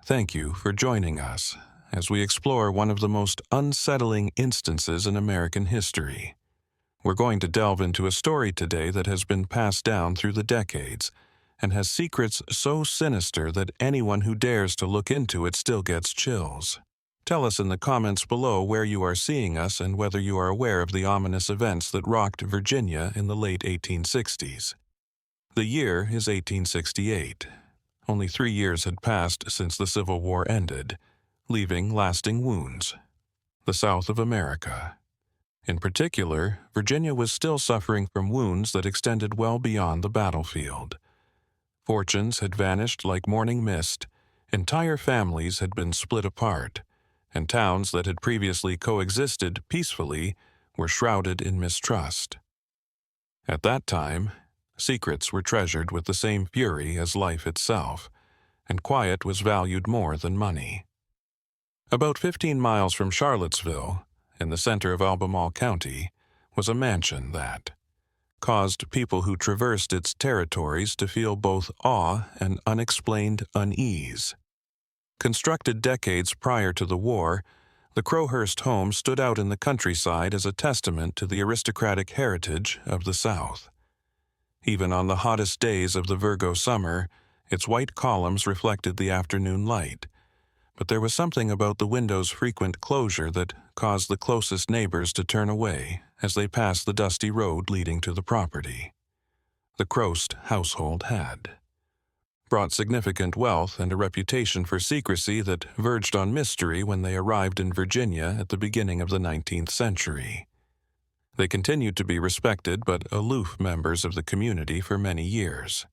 Thank you for joining us as we explore one of the most unsettling instances in American history. We're going to delve into a story today that has been passed down through the decades and has secrets so sinister that anyone who dares to look into it still gets chills. Tell us in the comments below where you are seeing us and whether you are aware of the ominous events that rocked Virginia in the late 1860s. The year is 1868. Only 3 years had passed since the Civil War ended, leaving lasting wounds. The South of America. In particular, Virginia was still suffering from wounds that extended well beyond the battlefield. Fortunes had vanished like morning mist, entire families had been split apart, and towns that had previously coexisted peacefully were shrouded in mistrust. At that time, secrets were treasured with the same fury as life itself, and quiet was valued more than money. About 15 miles from Charlottesville, in the center of Albemarle County, was a mansion that caused people who traversed its territories to feel both awe and unexplained unease. Constructed decades prior to the war, the Crowhurst home stood out in the countryside as a testament to the aristocratic heritage of the South. Even on the hottest days of the Virgo summer, its white columns reflected the afternoon light, but there was something about the window's frequent closure that caused the closest neighbors to turn away as they passed the dusty road leading to the property. The Crowhurst household had brought significant wealth and a reputation for secrecy that verged on mystery when they arrived in Virginia at the beginning of the 19th century. They continued to be respected but aloof members of the community for many years.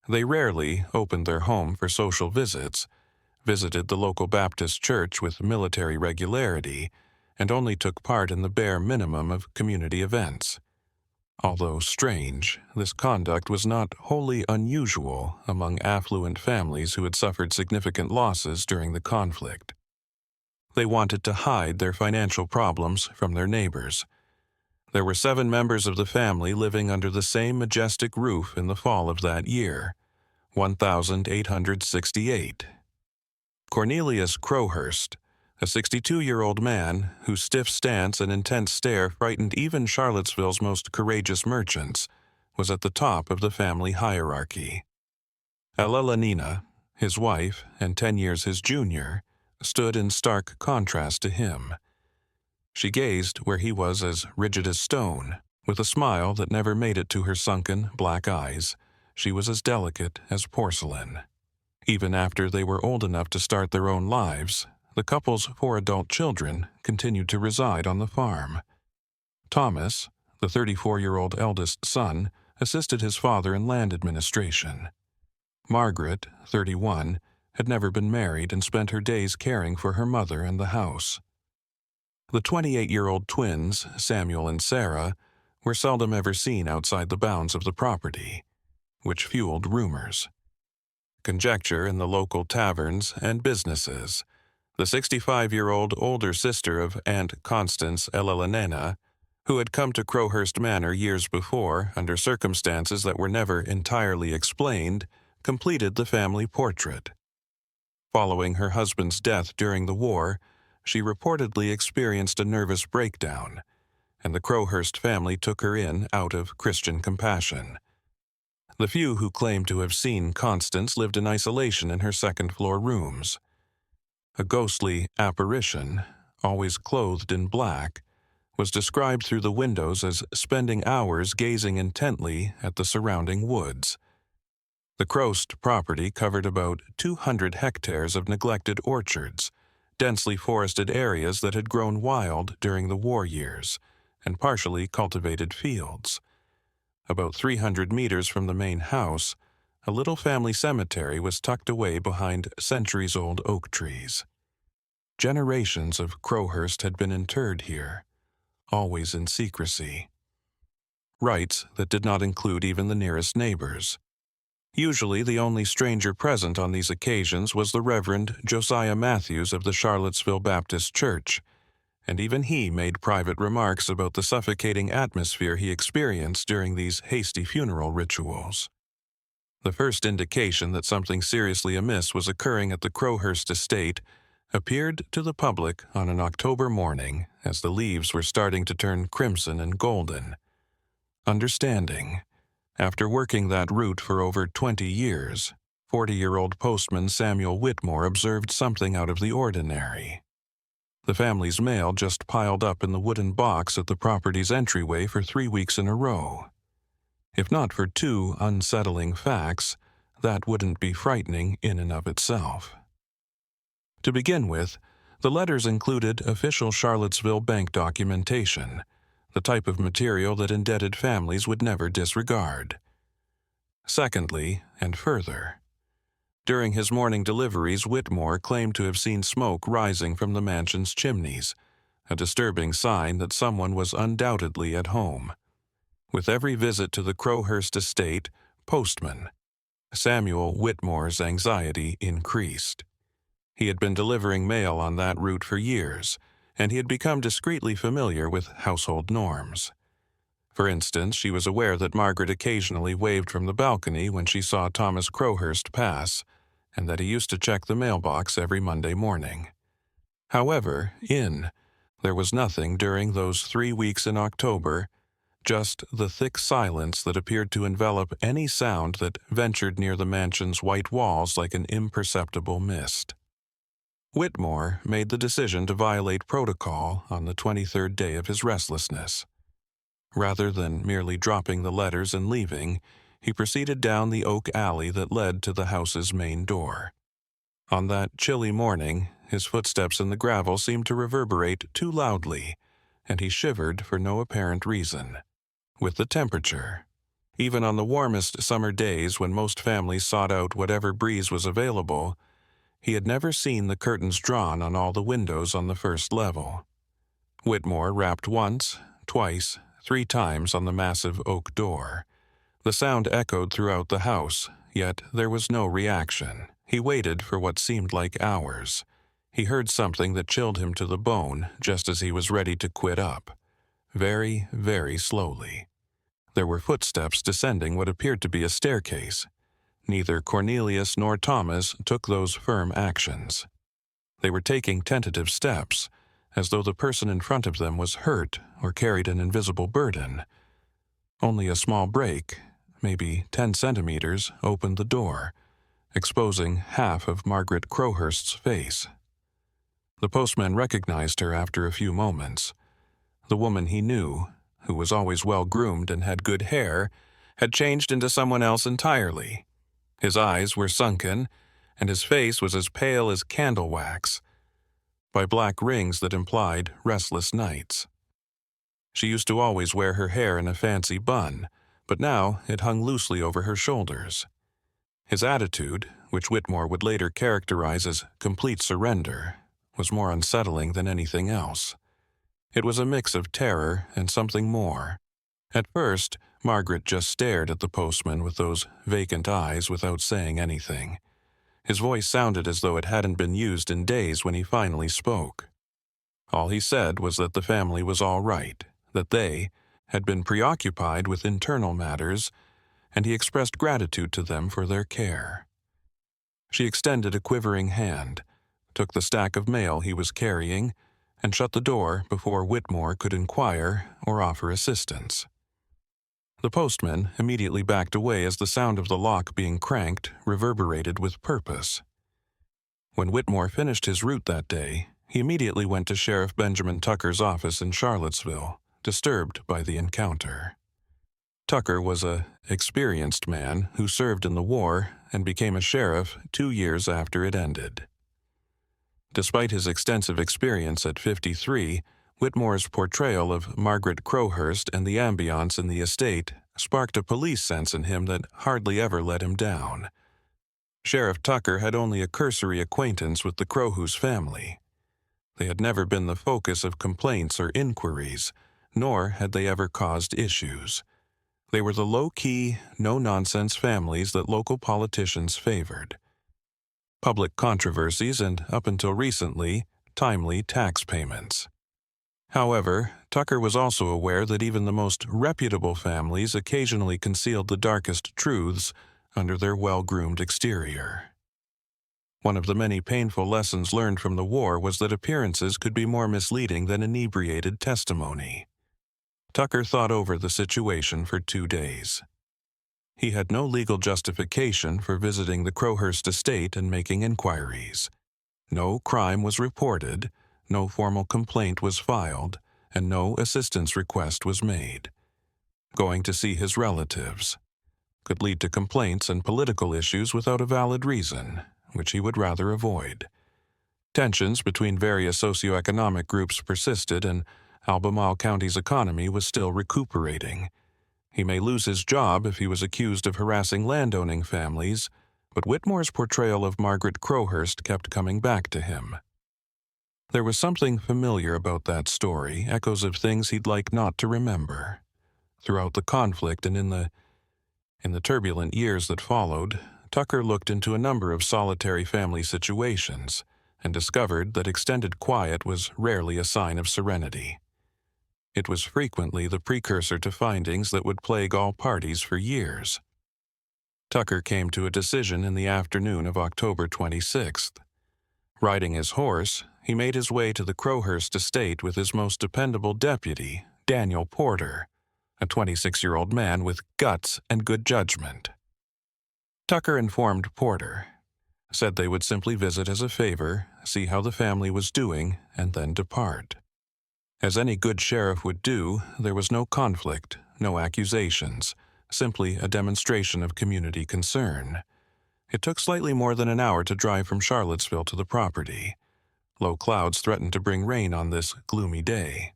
They rarely opened their home for social visits, visited the local Baptist church with military regularity, and only took part in the bare minimum of community events. Although strange, this conduct was not wholly unusual among affluent families who had suffered significant losses during the conflict. They wanted to hide their financial problems from their neighbors. There were 7 members of the family living under the same majestic roof in the fall of that year, 1868. Cornelius Crowhurst, a 62-year-old man whose stiff stance and intense stare frightened even Charlottesville's most courageous merchants, was at the top of the family hierarchy. Nina, his wife and 10 years his junior, stood in stark contrast to him. She gazed where he was as rigid as stone, with a smile that never made it to her sunken, black eyes. She was as delicate as porcelain. Even after they were old enough to start their own lives, the couple's 4 adult children continued to reside on the farm. Thomas, the 34-year-old eldest son, assisted his father in land administration. Margaret, 31, had never been married and spent her days caring for her mother and the house. The 28-year-old twins, Samuel and Sarah, were seldom ever seen outside the bounds of the property, which fueled rumors. Conjecture in the local taverns and businesses. The 65-year-old older sister of Aunt Constance Elena, who had come to Crowhurst Manor years before under circumstances that were never entirely explained, completed the family portrait. Following her husband's death during the war, she reportedly experienced a nervous breakdown, and the Crowhurst family took her in out of Christian compassion. The few who claimed to have seen Constance lived in isolation in her second-floor rooms. A ghostly apparition, always clothed in black, was described through the windows as spending hours gazing intently at the surrounding woods. The Crowhurst property covered about 200 hectares of neglected orchards, densely forested areas that had grown wild during the war years, and partially cultivated fields. About 300 meters from the main house, a little family cemetery was tucked away behind centuries-old oak trees. Generations of Crowhurst had been interred here, always in secrecy. Rites that did not include even the nearest neighbors. Usually the only stranger present on these occasions was the Reverend Josiah Matthews of the Charlottesville Baptist Church, and even he made private remarks about the suffocating atmosphere he experienced during these hasty funeral rituals. The first indication that something seriously amiss was occurring at the Crowhurst estate appeared to the public on an October morning as the leaves were starting to turn crimson and golden. Understanding, after working that route for over 20 years, 40-year-old postman Samuel Whitmore observed something out of the ordinary. The family's mail just piled up in the wooden box at the property's entryway for 3 weeks in a row. If not for two unsettling facts, that wouldn't be frightening in and of itself. To begin with, the letters included official Charlottesville bank documentation, the type of material that indebted families would never disregard. Secondly, and further, during his morning deliveries, Whitmore claimed to have seen smoke rising from the mansion's chimneys, a disturbing sign that someone was undoubtedly at home. With every visit to the Crowhurst estate, postman Samuel Whitmore's anxiety increased. He had been delivering mail on that route for years, and he had become discreetly familiar with household norms. For instance, she was aware that Margaret occasionally waved from the balcony when she saw Thomas Crowhurst pass, and that he used to check the mailbox every Monday morning. However, there was nothing during those 3 weeks in October, just the thick silence that appeared to envelop any sound that ventured near the mansion's white walls like an imperceptible mist. Whitmore made the decision to violate protocol on the 23rd day of his restlessness. Rather than merely dropping the letters and leaving, he proceeded down the oak alley that led to the house's main door. On that chilly morning, his footsteps in the gravel seemed to reverberate too loudly, and he shivered for no apparent reason. With the temperature, even on the warmest summer days when most families sought out whatever breeze was available, he had never seen the curtains drawn on all the windows on the first level. Whitmore rapped once, twice, 3 times on the massive oak door. The sound echoed throughout the house, yet there was no reaction. He waited for what seemed like hours. He heard something that chilled him to the bone just as he was ready to quit up. Very, very slowly. There were footsteps descending what appeared to be a staircase. Neither Cornelius nor Thomas took those firm actions. They were taking tentative steps, as though the person in front of them was hurt or carried an invisible burden. Only a small break, maybe 10 centimeters, opened the door, exposing half of Margaret Crowhurst's face. The postman recognized her after a few moments. The woman he knew, who was always well-groomed and had good hair, had changed into someone else entirely. His eyes were sunken, and his face was as pale as candle wax, by black rings that implied restless nights. She used to always wear her hair in a fancy bun, but now it hung loosely over her shoulders. His attitude, which Whitmore would later characterize as complete surrender, was more unsettling than anything else. It was a mix of terror and something more. At first, Margaret just stared at the postman with those vacant eyes without saying anything. His voice sounded as though it hadn't been used in days when he finally spoke. All he said was that the family was all right, that they had been preoccupied with internal matters, and he expressed gratitude to them for their care. She extended a quivering hand, took the stack of mail he was carrying, and shut the door before Whitmore could inquire or offer assistance. The postman immediately backed away as the sound of the lock being cranked reverberated with purpose. When Whitmore finished his route that day, he immediately went to Sheriff Benjamin Tucker's office in Charlottesville, disturbed by the encounter. Tucker was an experienced man who served in the war and became a sheriff 2 years after it ended. Despite his extensive experience at 53, Whitmore's portrayal of Margaret Crowhurst and the ambiance in the estate sparked a police sense in him that hardly ever let him down. Sheriff Tucker had only a cursory acquaintance with the Crowhurst family. They had never been the focus of complaints or inquiries, nor had they ever caused issues. They were the low-key, no-nonsense families that local politicians favored. Public controversies and, up until recently, timely tax payments. However, Tucker was also aware that even the most reputable families occasionally concealed the darkest truths under their well-groomed exterior. One of the many painful lessons learned from the war was that appearances could be more misleading than inebriated testimony. Tucker thought over the situation for 2 days. He had no legal justification for visiting the Crowhurst estate and making inquiries. No crime was reported, no formal complaint was filed, and no assistance request was made. Going to see his relatives could lead to complaints and political issues without a valid reason, which he would rather avoid. Tensions between various socioeconomic groups persisted, and Albemarle County's economy was still recuperating. He may lose his job if he was accused of harassing landowning families, but Whitmore's portrayal of Margaret Crowhurst kept coming back to him. There was something familiar about that story, echoes of things he'd like not to remember. Throughout the conflict and in the turbulent years that followed, Tucker looked into a number of solitary family situations and discovered that extended quiet was rarely a sign of serenity. It was frequently the precursor to findings that would plague all parties for years. Tucker came to a decision in the afternoon of October 26th. Riding his horse, he made his way to the Crowhurst estate with his most dependable deputy, Daniel Porter, a 26-year-old man with guts and good judgment. Tucker informed Porter, said they would simply visit as a favor, see how the family was doing, and then depart. As any good sheriff would do, there was no conflict, no accusations, simply a demonstration of community concern. It took slightly more than an hour to drive from Charlottesville to the property. Low clouds threatened to bring rain on this gloomy day.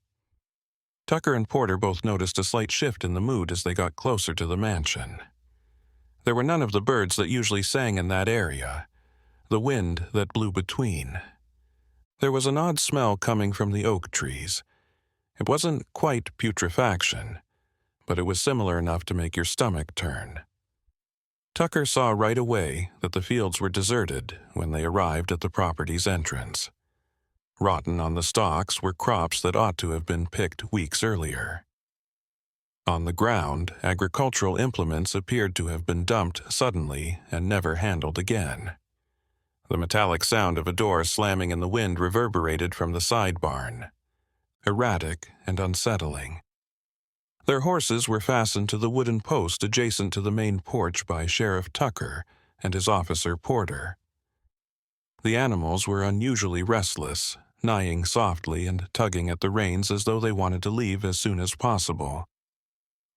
Tucker and Porter both noticed a slight shift in the mood as they got closer to the mansion. There were none of the birds that usually sang in that area, the wind that blew between. There was an odd smell coming from the oak trees. It wasn't quite putrefaction, but it was similar enough to make your stomach turn. Tucker saw right away that the fields were deserted when they arrived at the property's entrance. Rotten on the stalks were crops that ought to have been picked weeks earlier. On the ground, agricultural implements appeared to have been dumped suddenly and never handled again. The metallic sound of a door slamming in the wind reverberated from the side barn, erratic and unsettling. Their horses were fastened to the wooden post adjacent to the main porch by Sheriff Tucker and his officer Porter. The animals were unusually restless, neighing softly and tugging at the reins as though they wanted to leave as soon as possible.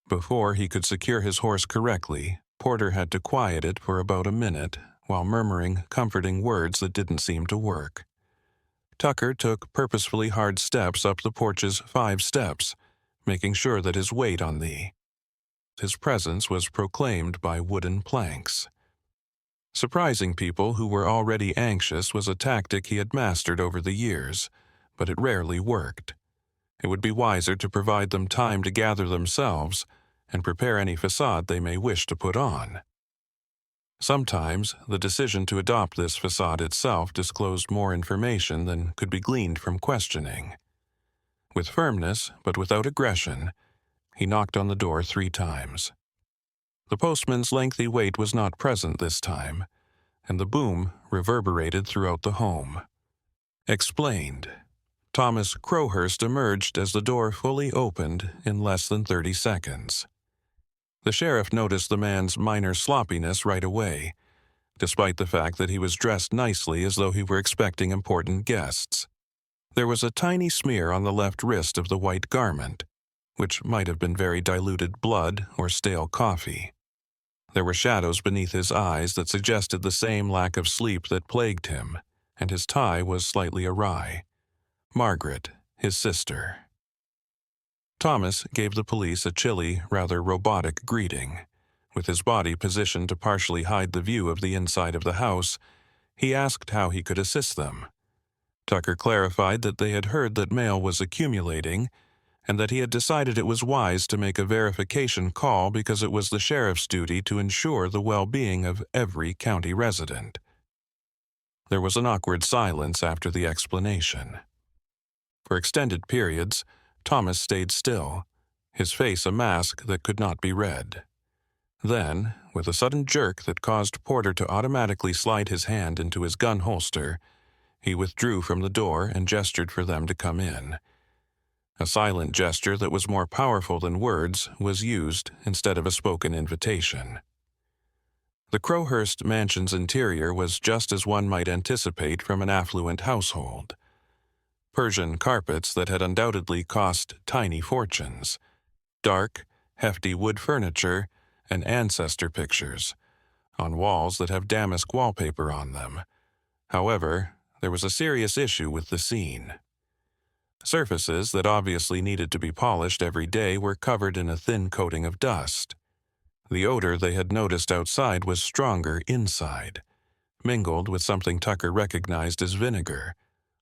Before he could secure his horse correctly, Porter had to quiet it for about a minute while murmuring comforting words that didn't seem to work. Tucker took purposefully hard steps up the porch's 5 steps, making sure that his weight on his presence was proclaimed by wooden planks. Surprising people who were already anxious was a tactic he had mastered over the years, but it rarely worked. It would be wiser to provide them time to gather themselves and prepare any facade they may wish to put on. Sometimes, the decision to adopt this facade itself disclosed more information than could be gleaned from questioning. With firmness, but without aggression, he knocked on the door 3 times. The postman's lengthy wait was not present this time, and the boom reverberated throughout the home. Explained. Thomas Crowhurst emerged as the door fully opened in less than 30 seconds. The sheriff noticed the man's minor sloppiness right away, despite the fact that he was dressed nicely as though he were expecting important guests. There was a tiny smear on the left wrist of the white garment, which might have been very diluted blood or stale coffee. There were shadows beneath his eyes that suggested the same lack of sleep that plagued him, and his tie was slightly awry. Margaret, his sister. Thomas gave the police a chilly, rather robotic greeting. With his body positioned to partially hide the view of the inside of the house, he asked how he could assist them. Tucker clarified that they had heard that mail was accumulating, and that he had decided it was wise to make a verification call because it was the sheriff's duty to ensure the well-being of every county resident. There was an awkward silence after the explanation. For extended periods, Thomas stayed still, his face a mask that could not be read. Then, with a sudden jerk that caused Porter to automatically slide his hand into his gun holster, he withdrew from the door and gestured for them to come in. A silent gesture that was more powerful than words was used instead of a spoken invitation. The Crowhurst mansion's interior was just as one might anticipate from an affluent household. Persian carpets that had undoubtedly cost tiny fortunes, dark, hefty wood furniture, and ancestor pictures on walls that have damask wallpaper on them. However, there was a serious issue with the scene. Surfaces that obviously needed to be polished every day were covered in a thin coating of dust. The odor they had noticed outside was stronger inside, mingled with something Tucker recognized as vinegar,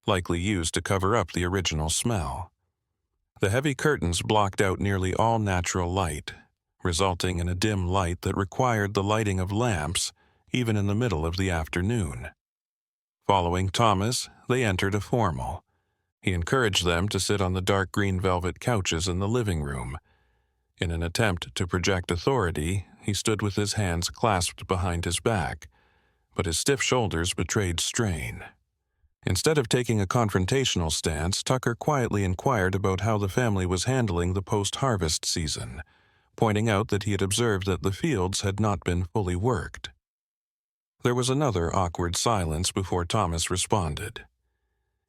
likely used to cover up the original smell. The heavy curtains blocked out nearly all natural light, resulting in a dim light that required the lighting of lamps even in the middle of the afternoon. Following Thomas, they entered a formal. He encouraged them to sit on the dark green velvet couches in the living room. In an attempt to project authority, he stood with his hands clasped behind his back, but his stiff shoulders betrayed strain. Instead of taking a confrontational stance, Tucker quietly inquired about how the family was handling the post-harvest season, pointing out that he had observed that the fields had not been fully worked. There was another awkward silence before Thomas responded.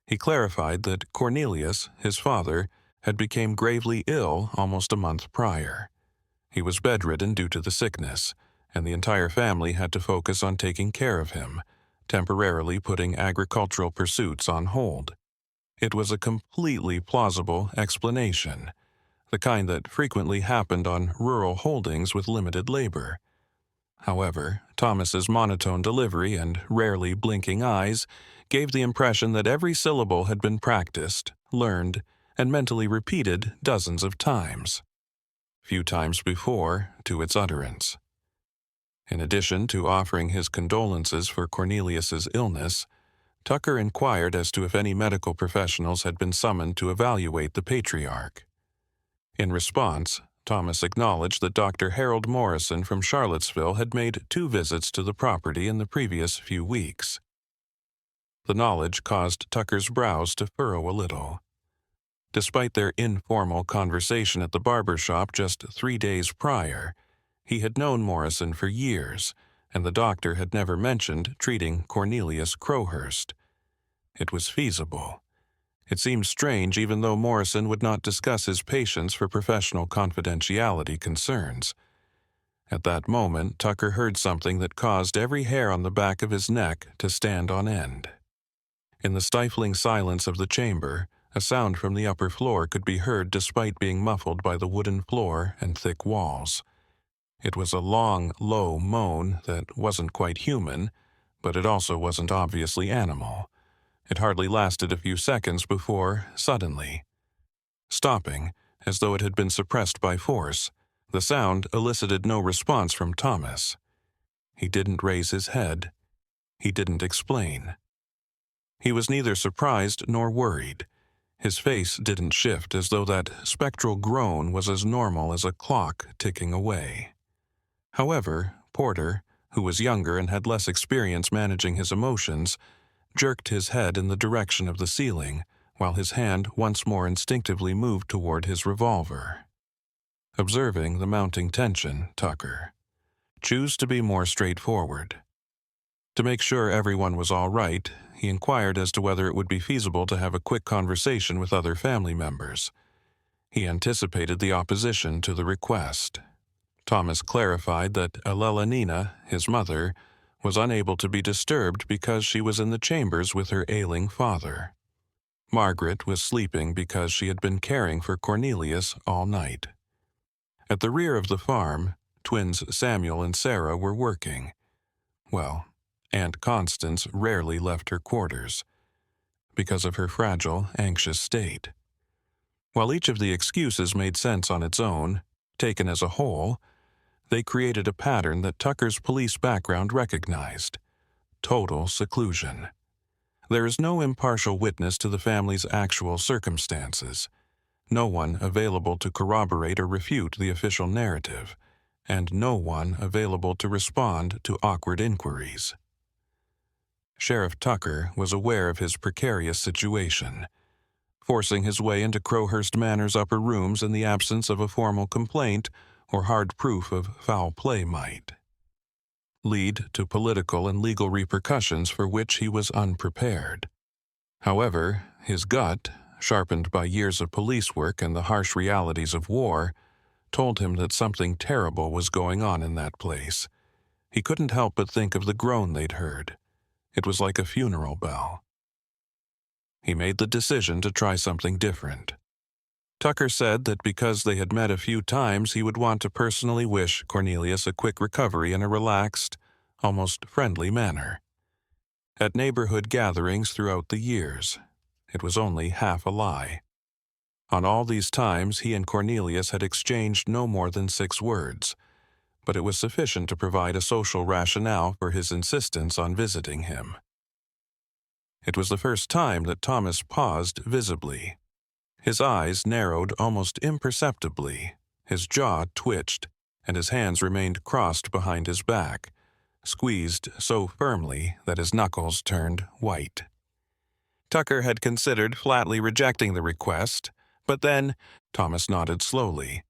He clarified that Cornelius, his father, had become gravely ill almost a month prior. He was bedridden due to the sickness, and the entire family had to focus on taking care of him, temporarily putting agricultural pursuits on hold. It was a completely plausible explanation, the kind that frequently happened on rural holdings with limited labor. However, Thomas's monotone delivery and rarely blinking eyes gave the impression that every syllable had been practiced, learned, and mentally repeated dozens of times, few times before to its utterance. In addition to offering his condolences for Cornelius's illness, Tucker inquired as to if any medical professionals had been summoned to evaluate the patriarch. In response, Thomas acknowledged that Dr. Harold Morrison from Charlottesville had made 2 visits to the property in the previous few weeks. The knowledge caused Tucker's brows to furrow a little. Despite their informal conversation at the barber shop just 3 days prior, he had known Morrison for years, and the doctor had never mentioned treating Cornelius Crowhurst. It was feasible. It seemed strange even though Morrison would not discuss his patients for professional confidentiality concerns. At that moment, Tucker heard something that caused every hair on the back of his neck to stand on end. In the stifling silence of the chamber, a sound from the upper floor could be heard despite being muffled by the wooden floor and thick walls. It was a long, low moan that wasn't quite human, but it also wasn't obviously animal. It hardly lasted a few seconds before, suddenly, stopping, as though it had been suppressed by force, the sound elicited no response from Thomas. He didn't raise his head. He didn't explain. He was neither surprised nor worried. His face didn't shift as though that spectral groan was as normal as a clock ticking away. However, Porter, who was younger and had less experience managing his emotions, jerked his head in the direction of the ceiling, while his hand once more instinctively moved toward his revolver. Observing the mounting tension, Tucker chose to be more straightforward. To make sure everyone was all right, he inquired as to whether it would be feasible to have a quick conversation with other family members. He anticipated the opposition to the request. Thomas clarified that Elelanina, his mother, was unable to be disturbed because she was in the chambers with her ailing father. Margaret was sleeping because she had been caring for Cornelius all night. At the rear of the farm, twins Samuel and Sarah were working. Well, Aunt Constance rarely left her quarters because of her fragile, anxious state. While each of the excuses made sense on its own, taken as a whole, they created a pattern that Tucker's police background recognized: total seclusion. There is no impartial witness to the family's actual circumstances, no one available to corroborate or refute the official narrative, and no one available to respond to awkward inquiries. Sheriff Tucker was aware of his precarious situation. Forcing his way into Crowhurst Manor's upper rooms in the absence of a formal complaint or hard proof of foul play might lead to political and legal repercussions for which he was unprepared. However, his gut, sharpened by years of police work and the harsh realities of war, told him that something terrible was going on in that place. He couldn't help but think of the groan they'd heard. It was like a funeral bell. He made the decision to try something different. Tucker said that because they had met a few times, he would want to personally wish Cornelius a quick recovery in a relaxed, almost friendly manner. At neighborhood gatherings throughout the years, it was only half a lie. On all these times, he and Cornelius had exchanged no more than 6 words, but it was sufficient to provide a social rationale for his insistence on visiting him. It was the first time that Thomas paused visibly. His eyes narrowed almost imperceptibly, his jaw twitched, and his hands remained crossed behind his back, squeezed so firmly that his knuckles turned white. Tucker had considered flatly rejecting the request, but then Thomas nodded slowly,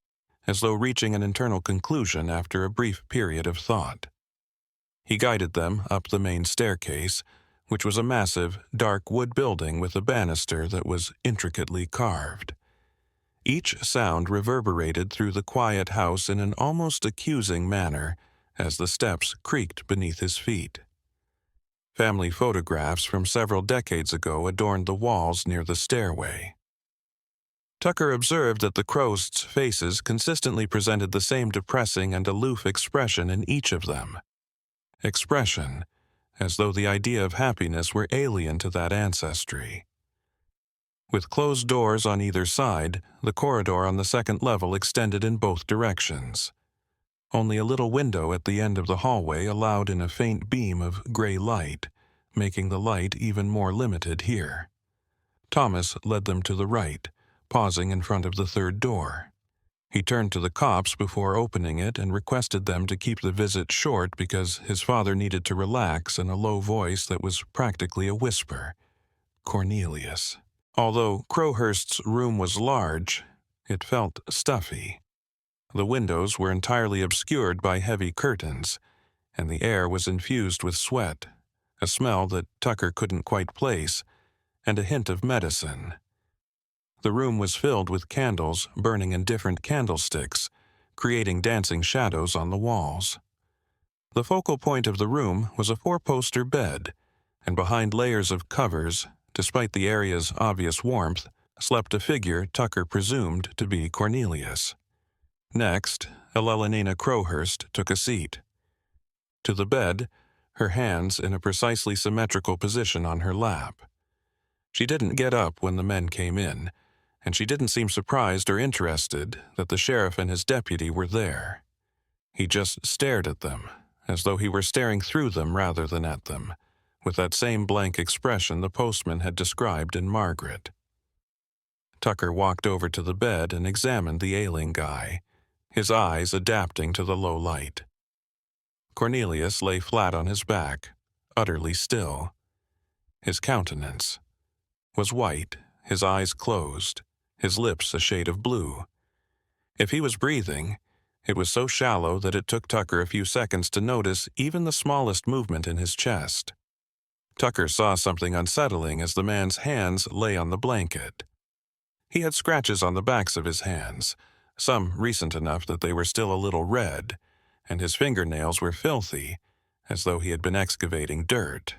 as though reaching an internal conclusion after a brief period of thought. He guided them up the main staircase, which was a massive, dark wood building with a banister that was intricately carved. Each sound reverberated through the quiet house in an almost accusing manner as the steps creaked beneath his feet. Family photographs from several decades ago adorned the walls near the stairway. Tucker observed that the Crowhursts' faces consistently presented the same depressing and aloof expression in each of them. Expression, as though the idea of happiness were alien to that ancestry. With closed doors on either side, the corridor on the second level extended in both directions. Only a little window at the end of the hallway allowed in a faint beam of gray light, making the light even more limited here. Thomas led them to the right, pausing in front of the third door. He turned to the cops before opening it and requested them to keep the visit short because his father needed to relax in a low voice that was practically a whisper. Cornelius. Although Crowhurst's room was large, it felt stuffy. The windows were entirely obscured by heavy curtains, and the air was infused with sweat, a smell that Tucker couldn't quite place, and a hint of medicine. The room was filled with candles burning in different candlesticks, creating dancing shadows on the walls. The focal point of the room was a 4-poster bed, and behind layers of covers, despite the area's obvious warmth, slept a figure Tucker presumed to be Cornelius. Next, Elelonina Crowhurst took a seat. To the bed, her hands in a precisely symmetrical position on her lap. She didn't get up when the men came in, and she didn't seem surprised or interested that the sheriff and his deputy were there. He just stared at them, as though he were staring through them rather than at them, with that same blank expression the postman had described in Margaret. Tucker walked over to the bed and examined the ailing guy, his eyes adapting to the low light. Cornelius lay flat on his back, utterly still. His countenance was white, his eyes closed, his lips a shade of blue. If he was breathing, it was so shallow that it took Tucker a few seconds to notice even the smallest movement in his chest. Tucker saw something unsettling as the man's hands lay on the blanket. He had scratches on the backs of his hands, some recent enough that they were still a little red, and his fingernails were filthy, as though he had been excavating dirt.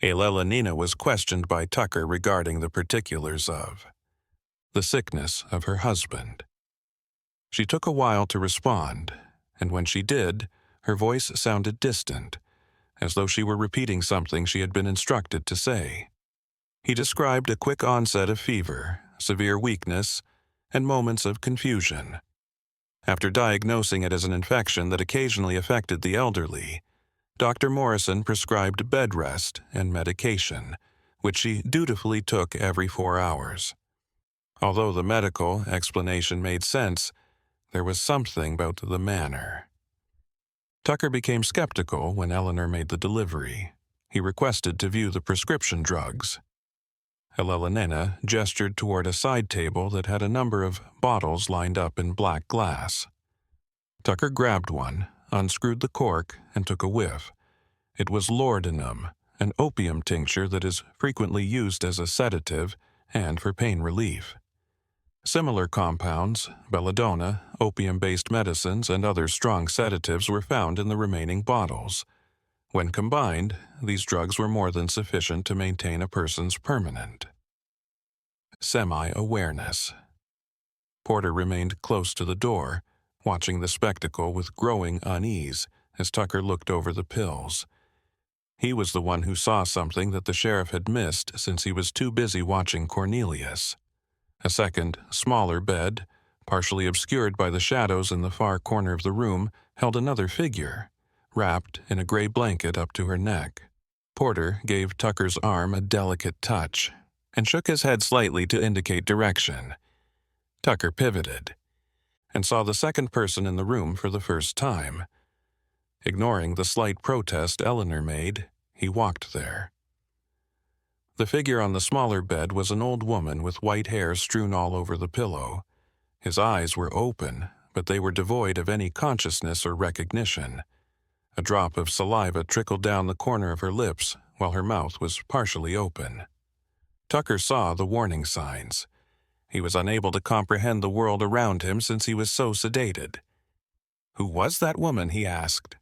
Elelonina was questioned by Tucker regarding the particulars of the sickness of her husband. She took a while to respond, and when she did, her voice sounded distant, as though she were repeating something she had been instructed to say. He described a quick onset of fever, severe weakness, and moments of confusion. After diagnosing it as an infection that occasionally affected the elderly, Dr. Morrison prescribed bed rest and medication, which she dutifully took every 4 hours. Although the medical explanation made sense, there was something about the manner. Tucker became skeptical when Eleanor made the delivery. He requested to view the prescription drugs. Elena gestured toward a side table that had a number of bottles lined up in black glass. Tucker grabbed one, unscrewed the cork, and took a whiff. It was laudanum, an opium tincture that is frequently used as a sedative and for pain relief. Similar compounds, belladonna, opium-based medicines, and other strong sedatives were found in the remaining bottles. When combined, these drugs were more than sufficient to maintain a person's permanent semi-awareness. Porter remained close to the door, watching the spectacle with growing unease as Tucker looked over the pills. He was the one who saw something that the sheriff had missed since he was too busy watching Cornelius. A second, smaller bed, partially obscured by the shadows in the far corner of the room, held another figure, wrapped in a gray blanket up to her neck. Porter gave Tucker's arm a delicate touch and shook his head slightly to indicate direction. Tucker pivoted and saw the second person in the room for the first time. Ignoring the slight protest Eleanor made, he walked there. The figure on the smaller bed was an old woman with white hair strewn all over the pillow. His eyes were open, but they were devoid of any consciousness or recognition. A drop of saliva trickled down the corner of her lips while her mouth was partially open. Tucker saw the warning signs. He was unable to comprehend the world around him since he was so sedated. "Who was that woman?" he asked.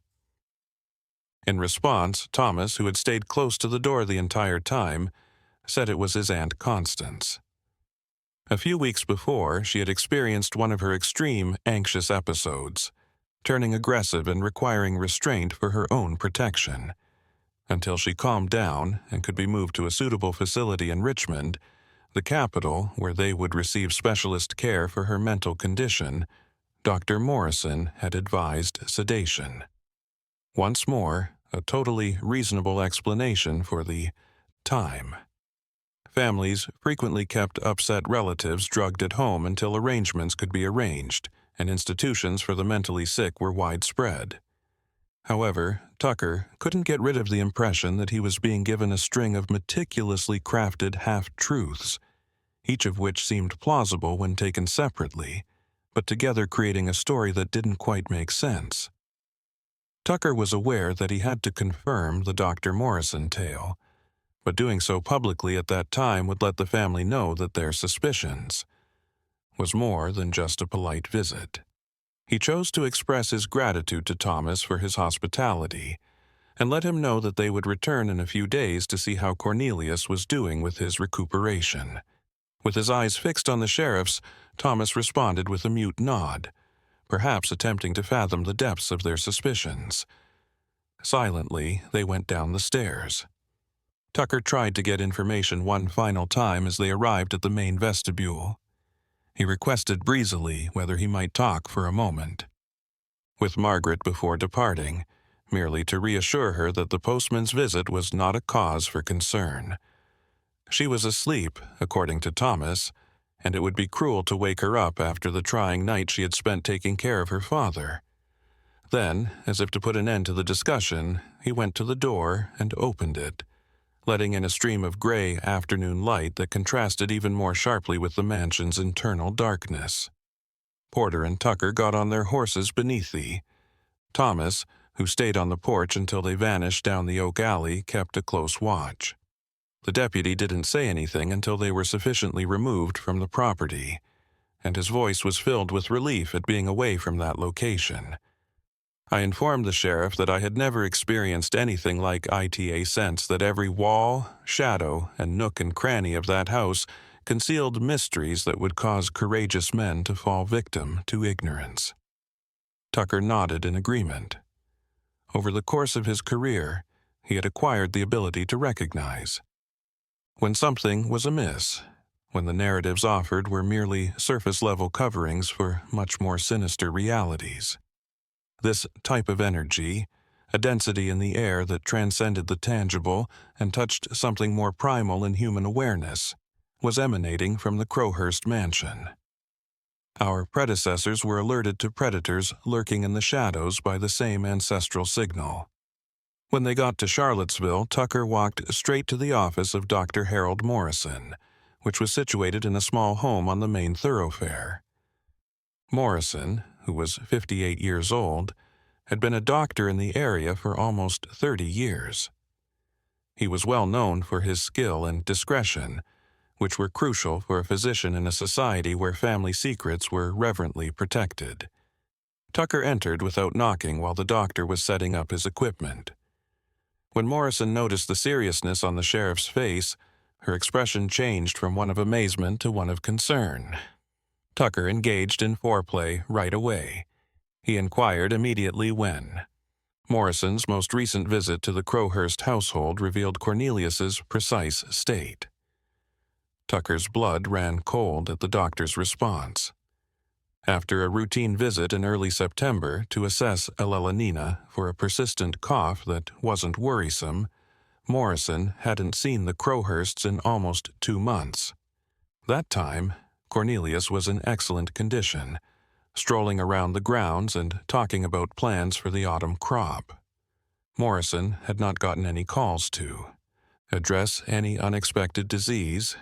In response, Thomas, who had stayed close to the door the entire time, said it was his Aunt Constance. A few weeks before, she had experienced one of her extreme, anxious episodes, turning aggressive and requiring restraint for her own protection. Until she calmed down and could be moved to a suitable facility in Richmond, the capital, where they would receive specialist care for her mental condition, Dr. Morrison had advised sedation. Once more, a totally reasonable explanation for the time. Families frequently kept upset relatives drugged at home until arrangements could be arranged, and institutions for the mentally sick were widespread. However, Tucker couldn't get rid of the impression that he was being given a string of meticulously crafted half-truths, each of which seemed plausible when taken separately, but together creating a story that didn't quite make sense. Tucker was aware that he had to confirm the Dr. Morrison tale, but doing so publicly at that time would let the family know that their suspicions was more than just a polite visit. He chose to express his gratitude to Thomas for his hospitality and let him know that they would return in a few days to see how Cornelius was doing with his recuperation. With his eyes fixed on the sheriff's, Thomas responded with a mute nod, perhaps attempting to fathom the depths of their suspicions. Silently, they went down the stairs. Tucker tried to get information one final time as they arrived at the main vestibule. He requested breezily whether he might talk for a moment with Margaret before departing, merely to reassure her that the postman's visit was not a cause for concern. She was asleep, according to Thomas, and it would be cruel to wake her up after the trying night she had spent taking care of her father. Then, as if to put an end to the discussion, he went to the door and opened it, letting in a stream of gray afternoon light that contrasted even more sharply with the mansion's internal darkness. Porter and Tucker got on their horses beneath thee. Thomas, who stayed on the porch until they vanished down the oak alley, kept a close watch. The deputy didn't say anything until they were sufficiently removed from the property, and his voice was filled with relief at being away from that location. I informed the sheriff that I had never experienced anything like it since that every wall, shadow, and nook and cranny of that house concealed mysteries that would cause courageous men to fall victim to ignorance. Tucker nodded in agreement. Over the course of his career, he had acquired the ability to recognize when something was amiss, when the narratives offered were merely surface-level coverings for much more sinister realities. This type of energy, a density in the air that transcended the tangible and touched something more primal in human awareness, was emanating from the Crowhurst mansion. Our predecessors were alerted to predators lurking in the shadows by the same ancestral signal. When they got to Charlottesville, Tucker walked straight to the office of Dr. Harold Morrison, which was situated in a small home on the main thoroughfare. Morrison, who was 58 years old, had been a doctor in the area for almost 30 years. He was well known for his skill and discretion, which were crucial for a physician in a society where family secrets were reverently protected. Tucker entered without knocking while the doctor was setting up his equipment. When Morrison noticed the seriousness on the sheriff's face, her expression changed from one of amazement to one of concern. Tucker engaged in foreplay right away. He inquired immediately when. Morrison's most recent visit to the Crowhurst household revealed Cornelius's precise state. Tucker's blood ran cold at the doctor's response. After a routine visit in early September to assess Elelanina for a persistent cough that wasn't worrisome, Morrison hadn't seen the Crowhursts in almost 2 months. That time, Cornelius was in excellent condition, strolling around the grounds and talking about plans for the autumn crop. Morrison had not gotten any calls to address any unexpected disease,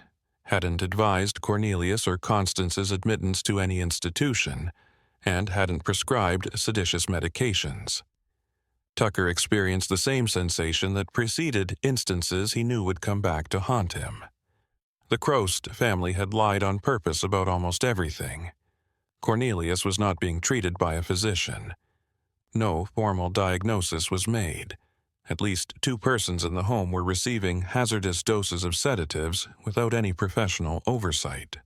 hadn't advised Cornelius or Constance's admittance to any institution, and hadn't prescribed seditious medications. Tucker experienced the same sensation that preceded instances he knew would come back to haunt him. The Crowhurst family had lied on purpose about almost everything. Cornelius was not being treated by a physician. No formal diagnosis was made. At least 2 persons in the home were receiving hazardous doses of sedatives without any professional oversight.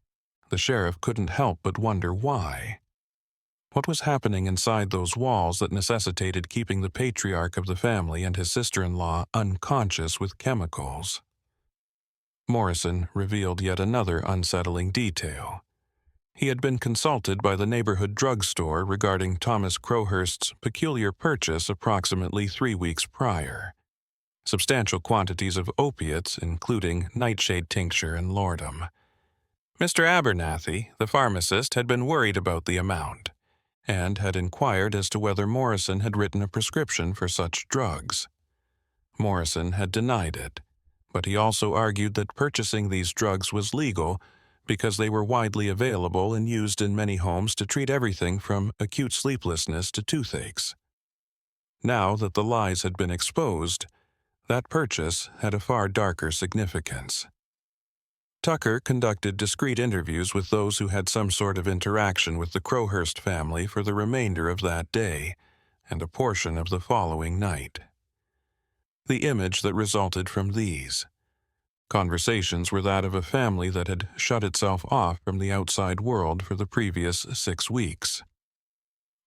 The sheriff couldn't help but wonder why. What was happening inside those walls that necessitated keeping the patriarch of the family and his sister-in-law unconscious with chemicals? Morrison revealed yet another unsettling detail. He had been consulted by the neighborhood drugstore regarding Thomas Crowhurst's peculiar purchase approximately 3 weeks prior. Substantial quantities of opiates, including nightshade tincture and laudanum. Mr. Abernathy, the pharmacist, had been worried about the amount, and had inquired as to whether Morrison had written a prescription for such drugs. Morrison had denied it, but he also argued that purchasing these drugs was legal because they were widely available and used in many homes to treat everything from acute sleeplessness to toothaches. Now that the lies had been exposed, that purchase had a far darker significance. Tucker conducted discreet interviews with those who had some sort of interaction with the Crowhurst family for the remainder of that day and a portion of the following night. The image that resulted from these conversations were that of a family that had shut itself off from the outside world for the previous 6 weeks.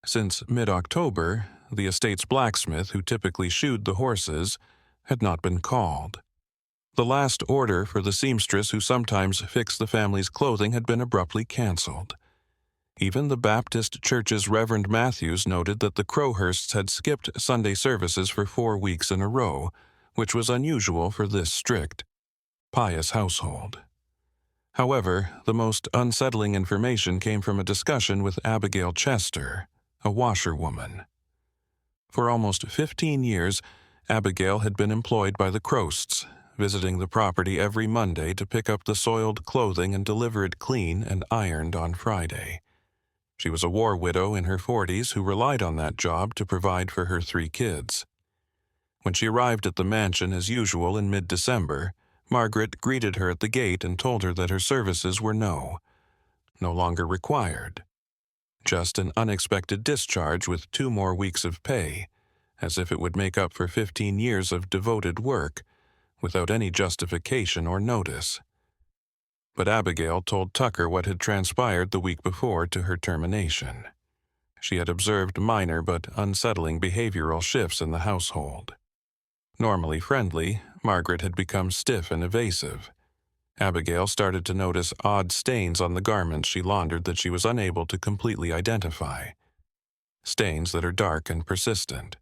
Since mid-October, the estate's blacksmith, who typically shoed the horses, had not been called. The last order for the seamstress who sometimes fixed the family's clothing had been abruptly canceled. Even the Baptist Church's Reverend Matthews noted that the Crowhursts had skipped Sunday services for 4 weeks in a row, which was unusual for this strict, pious household. However, the most unsettling information came from a discussion with Abigail Chester, a washerwoman. For almost 15 years, Abigail had been employed by the Crowhursts, visiting the property every Monday to pick up the soiled clothing and deliver it clean and ironed on Friday. She was a war widow in her 40s who relied on that job to provide for her 3 kids. When she arrived at the mansion as usual in mid-December, Margaret greeted her at the gate and told her that her services were no longer required. Just an unexpected discharge with 2 more weeks of pay, as if it would make up for 15 years of devoted work, without any justification or notice. But Abigail told Tucker what had transpired the week before to her termination. She had observed minor but unsettling behavioral shifts in the household. Normally friendly, Margaret had become stiff and evasive. Abigail started to notice odd stains on the garments she laundered that she was unable to completely identify. Stains that are dark and persistent.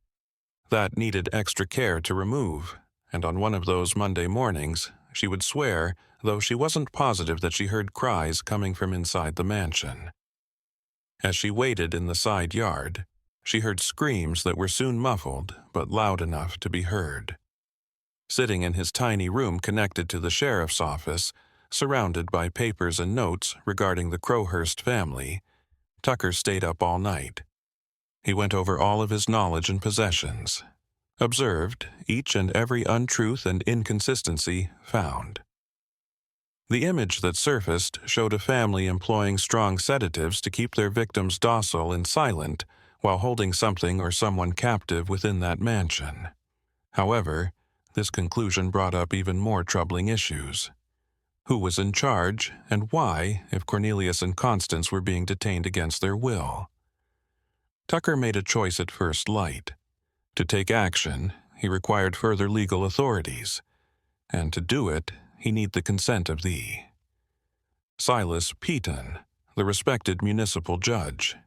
That needed extra care to remove, and on one of those Monday mornings, she would swear, though she wasn't positive, that she heard cries coming from inside the mansion. As she waited in the side yard, she heard screams that were soon muffled but loud enough to be heard. Sitting in his tiny room connected to the sheriff's office, surrounded by papers and notes regarding the Crowhurst family, Tucker stayed up all night. He went over all of his knowledge and possessions, observed each and every untruth and inconsistency found. The image that surfaced showed a family employing strong sedatives to keep their victims docile and silent while holding something or someone captive within that mansion. However, this conclusion brought up even more troubling issues. Who was in charge, and why, if Cornelius and Constance were being detained against their will? Tucker made a choice at first light. To take action, he required further legal authorities, and to do it, he needed the consent of the Silas Peaton, the respected municipal judge.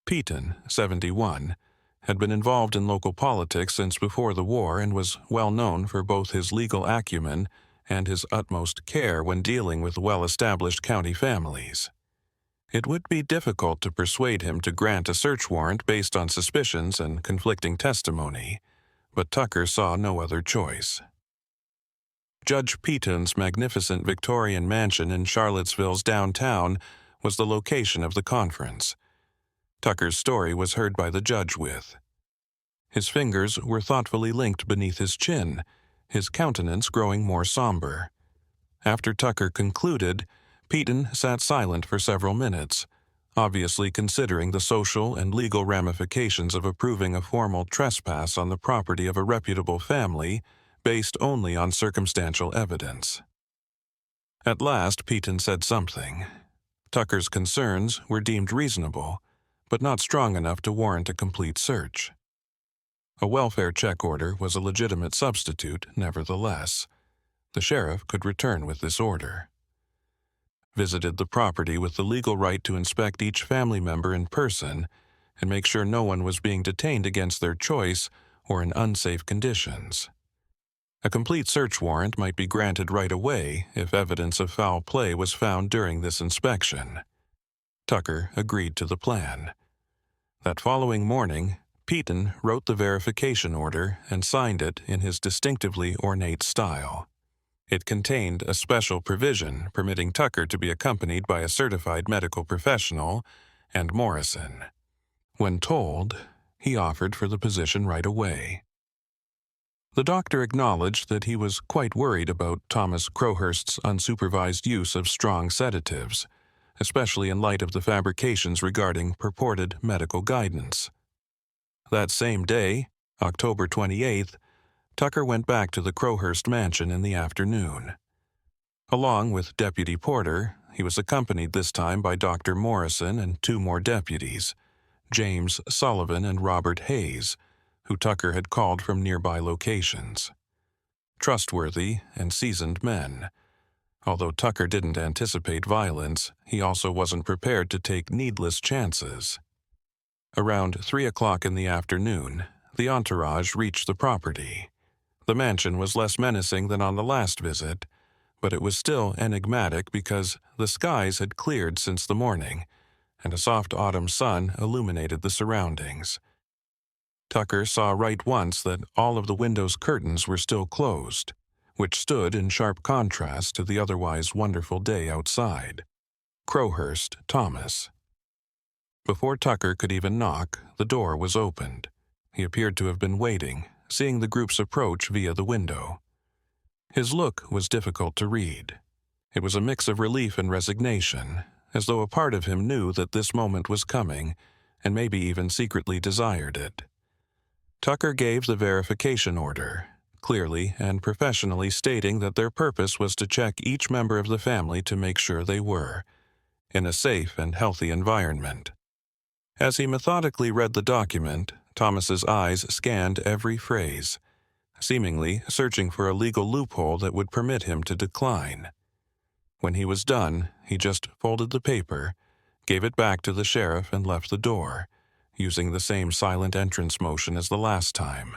Peaton, 71, had been involved in local politics since before the war and was well known for both his legal acumen and his utmost care when dealing with well-established county families. It would be difficult to persuade him to grant a search warrant based on suspicions and conflicting testimony, but Tucker saw no other choice. Judge Peaton's magnificent Victorian mansion in Charlottesville's downtown was the location of the conference. Tucker's story was heard by the judge with. His fingers were thoughtfully linked beneath his chin, his countenance growing more somber. After Tucker concluded, Peaton sat silent for several minutes, obviously considering the social and legal ramifications of approving a formal trespass on the property of a reputable family based only on circumstantial evidence. At last, Peaton said something. Tucker's concerns were deemed reasonable, but not strong enough to warrant a complete search. A welfare check order was a legitimate substitute, nevertheless. The sheriff could return with this order. Visited the property with the legal right to inspect each family member in person and make sure no one was being detained against their choice or in unsafe conditions. A complete search warrant might be granted right away if evidence of foul play was found during this inspection. Tucker agreed to the plan. That following morning, Peaton wrote the verification order and signed it in his distinctively ornate style. It contained a special provision permitting Tucker to be accompanied by a certified medical professional and Morrison. When told, he offered for the position right away. The doctor acknowledged that he was quite worried about Thomas Crowhurst's unsupervised use of strong sedatives, especially in light of the fabrications regarding purported medical guidance. That same day, October 28th, Tucker went back to the Crowhurst mansion in the afternoon. Along with Deputy Porter, he was accompanied this time by Dr. Morrison and two more deputies, James Sullivan and Robert Hayes, who Tucker had called from nearby locations. Trustworthy and seasoned men. Although Tucker didn't anticipate violence, he also wasn't prepared to take needless chances. Around 3 o'clock in the afternoon, the entourage reached the property. The mansion was less menacing than on the last visit, but it was still enigmatic because the skies had cleared since the morning, and a soft autumn sun illuminated the surroundings. Tucker saw right once that all of the windows' curtains were still closed, which stood in sharp contrast to the otherwise wonderful day outside. Crowhurst, Thomas. Before Tucker could even knock, the door was opened. He appeared to have been waiting, seeing the group's approach via the window. His look was difficult to read. It was a mix of relief and resignation, as though a part of him knew that this moment was coming, and maybe even secretly desired it. Tucker gave the verification order, clearly and professionally stating that their purpose was to check each member of the family to make sure they were in a safe and healthy environment. As he methodically read the document, Thomas's eyes scanned every phrase, seemingly searching for a legal loophole that would permit him to decline. When he was done, he just folded the paper, gave it back to the sheriff, and left the door, using the same silent entrance motion as the last time.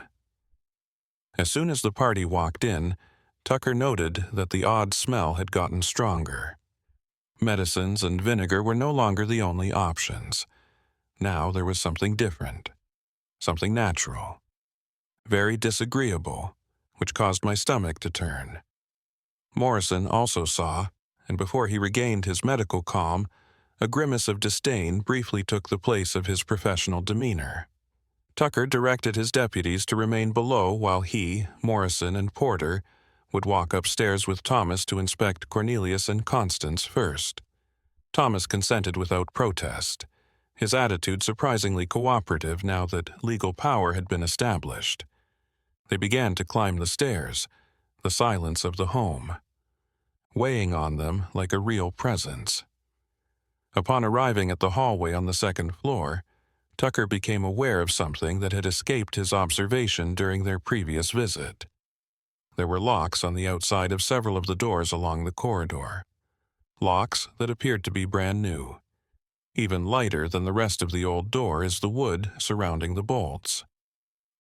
As soon as the party walked in, Tucker noted that the odd smell had gotten stronger. Medicines and vinegar were no longer the only options. Now there was something different, something natural, very disagreeable, which caused my stomach to turn. Morrison also saw, and before he regained his medical calm, a grimace of disdain briefly took the place of his professional demeanor. Tucker directed his deputies to remain below while he, Morrison, and Porter would walk upstairs with Thomas to inspect Cornelius and Constance first. Thomas consented without protest, his attitude surprisingly cooperative now that legal power had been established. They began to climb the stairs, the silence of the home, weighing on them like a real presence. Upon arriving at the hallway on the second floor, Tucker became aware of something that had escaped his observation during their previous visit. There were locks on the outside of several of the doors along the corridor, locks that appeared to be brand new. Even lighter than the rest of the old door is the wood surrounding the bolts.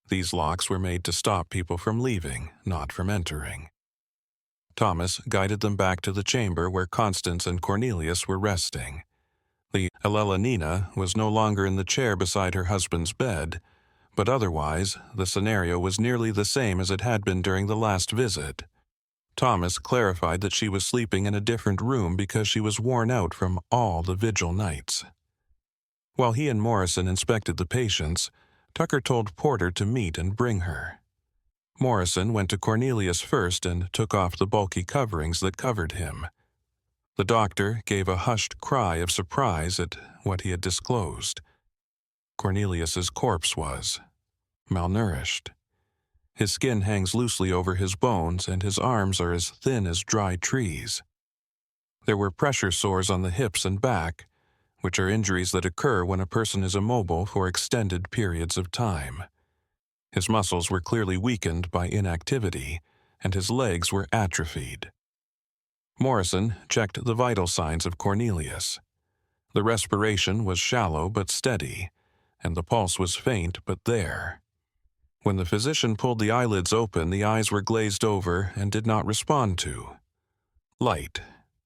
These locks were made to stop people from leaving, not from entering. Thomas guided them back to the chamber where Constance and Cornelius were resting. The Ellelanina was no longer in the chair beside her husband's bed, but otherwise the scenario was nearly the same as it had been during the last visit. Thomas clarified that she was sleeping in a different room because she was worn out from all the vigil nights. While he and Morrison inspected the patients, Tucker told Porter to meet and bring her. Morrison went to Cornelius first and took off the bulky coverings that covered him. The doctor gave a hushed cry of surprise at what he had disclosed. Cornelius's corpse was malnourished. His skin hangs loosely over his bones, and his arms are as thin as dry trees. There were pressure sores on the hips and back, which are injuries that occur when a person is immobile for extended periods of time. His muscles were clearly weakened by inactivity, and his legs were atrophied. Morrison checked the vital signs of Cornelius. The respiration was shallow but steady, and the pulse was faint but there. When the physician pulled the eyelids open, the eyes were glazed over and did not respond to light.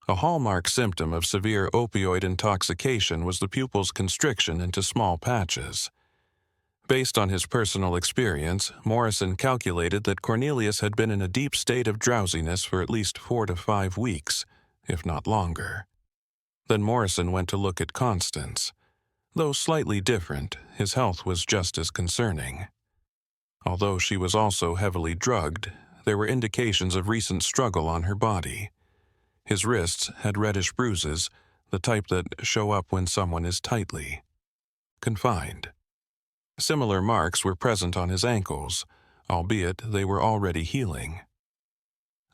A hallmark symptom of severe opioid intoxication was the pupil's constriction into small patches. Based on his personal experience, Morrison calculated that Cornelius had been in a deep state of drowsiness for at least 4 to 5 weeks, if not longer. Then Morrison went to look at Constance. Though slightly different, his health was just as concerning. Although she was also heavily drugged, there were indications of recent struggle on her body. His wrists had reddish bruises, the type that show up when someone is tightly confined. Similar marks were present on his ankles, albeit they were already healing.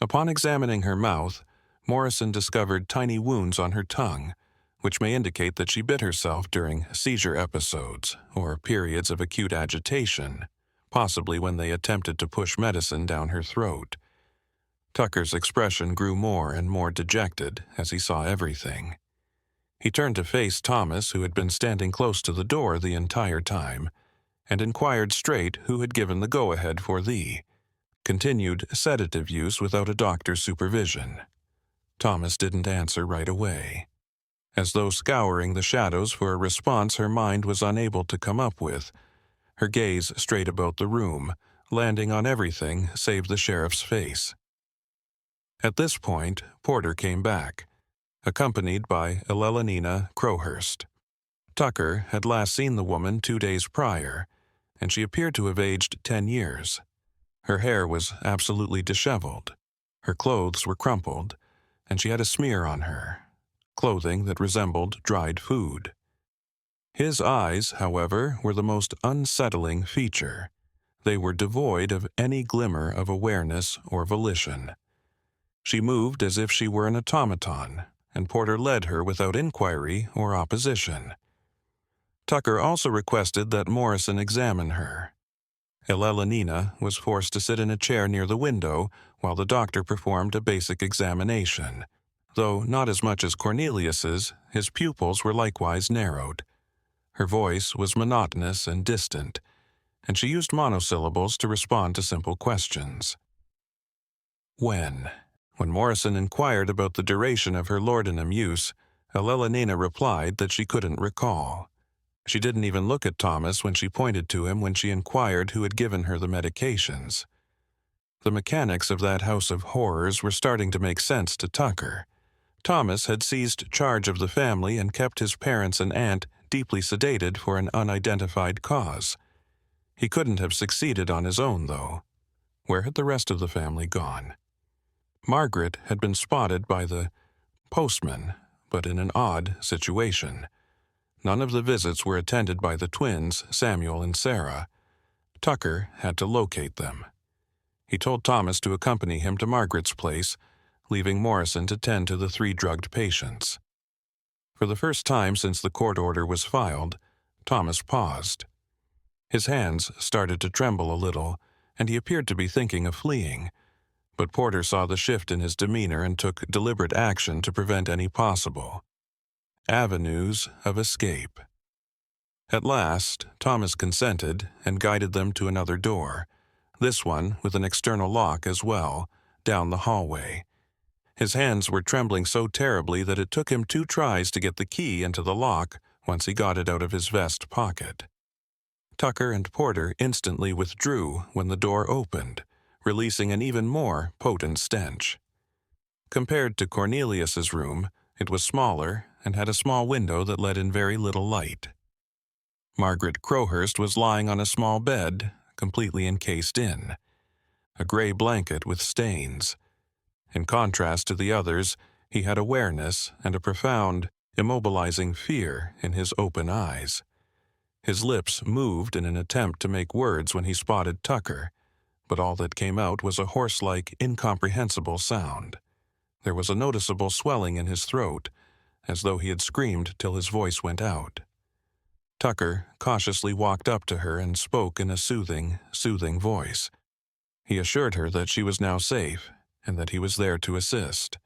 Upon examining her mouth, Morrison discovered tiny wounds on her tongue, which may indicate that she bit herself during seizure episodes or periods of acute agitation, possibly when they attempted to push medicine down her throat. Tucker's expression grew more and more dejected as he saw everything. He turned to face Thomas, who had been standing close to the door the entire time, and inquired straight who had given the go-ahead for the continued sedative use without a doctor's supervision. Thomas didn't answer right away. As though scouring the shadows for a response her mind was unable to come up with, her gaze strayed about the room, landing on everything save the sheriff's face. At this point, Porter came back, accompanied by Ellelanina Crowhurst. Tucker had last seen the woman 2 days prior, and she appeared to have aged 10 years. Her hair was absolutely disheveled, her clothes were crumpled, and she had a smear on her, clothing that resembled dried food. His eyes, however, were the most unsettling feature. They were devoid of any glimmer of awareness or volition. She moved as if she were an automaton, and Porter led her without inquiry or opposition. Tucker also requested that Morrison examine her. Ellelanina was forced to sit in a chair near the window while the doctor performed a basic examination. Though not as much as Cornelius's, his pupils were likewise narrowed. Her voice was monotonous and distant, and she used monosyllables to respond to simple questions. When Morrison inquired about the duration of her laudanum use, Nina replied that she couldn't recall. She didn't even look at Thomas when she pointed to him when she inquired who had given her the medications. The mechanics of that house of horrors were starting to make sense to Tucker. Thomas had seized charge of the family and kept his parents and aunt deeply sedated for an unidentified cause. He couldn't have succeeded on his own, though. Where had the rest of the family gone? Margaret had been spotted by the postman, but in an odd situation. None of the visits were attended by the twins, Samuel and Sarah. Tucker had to locate them. He told Thomas to accompany him to Margaret's place, leaving Morrison to tend to the 3 drugged patients. For the first time since the court order was filed, Thomas paused. His hands started to tremble a little, and he appeared to be thinking of fleeing, but Porter saw the shift in his demeanor and took deliberate action to prevent any possible avenues of escape. At last, Thomas consented and guided them to another door, this one with an external lock as well, down the hallway. His hands were trembling so terribly that it took him 2 tries to get the key into the lock once he got it out of his vest pocket. Tucker and Porter instantly withdrew when the door opened, releasing an even more potent stench. Compared to Cornelius's room, it was smaller and had a small window that let in very little light. Margaret Crowhurst was lying on a small bed, completely encased in, a gray blanket with stains. In contrast to the others, he had awareness and a profound, immobilizing fear in his open eyes. His lips moved in an attempt to make words when he spotted Tucker, but all that came out was a horse-like, incomprehensible sound. There was a noticeable swelling in his throat, as though he had screamed till his voice went out. Tucker cautiously walked up to her and spoke in a soothing voice. He assured her that she was now safe and that he was there to assist.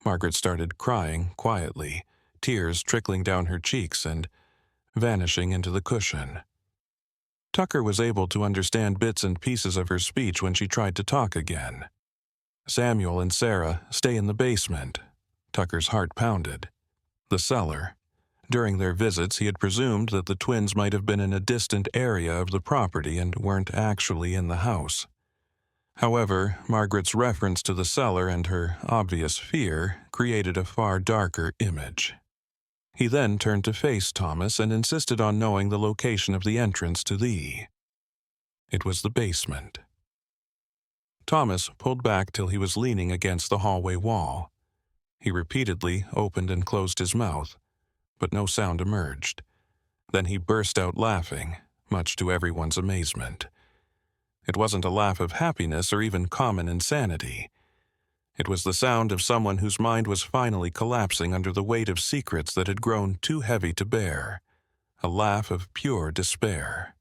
Margaret started crying quietly, tears trickling down her cheeks and vanishing into the cushion. Tucker was able to understand bits and pieces of her speech when she tried to talk again. Samuel and Sarah stay in the basement. Tucker's heart pounded. The cellar. During their visits, he had presumed that the twins might have been in a distant area of the property and weren't actually in the house. However, Margaret's reference to the cellar and her obvious fear created a far darker image. He then turned to face Thomas and insisted on knowing the location of the entrance to the... It was the basement. Thomas pulled back till he was leaning against the hallway wall. He repeatedly opened and closed his mouth, but no sound emerged. Then he burst out laughing, much to everyone's amazement. It wasn't a laugh of happiness or even common insanity. It was the sound of someone whose mind was finally collapsing under the weight of secrets that had grown too heavy to bear. A laugh of pure despair.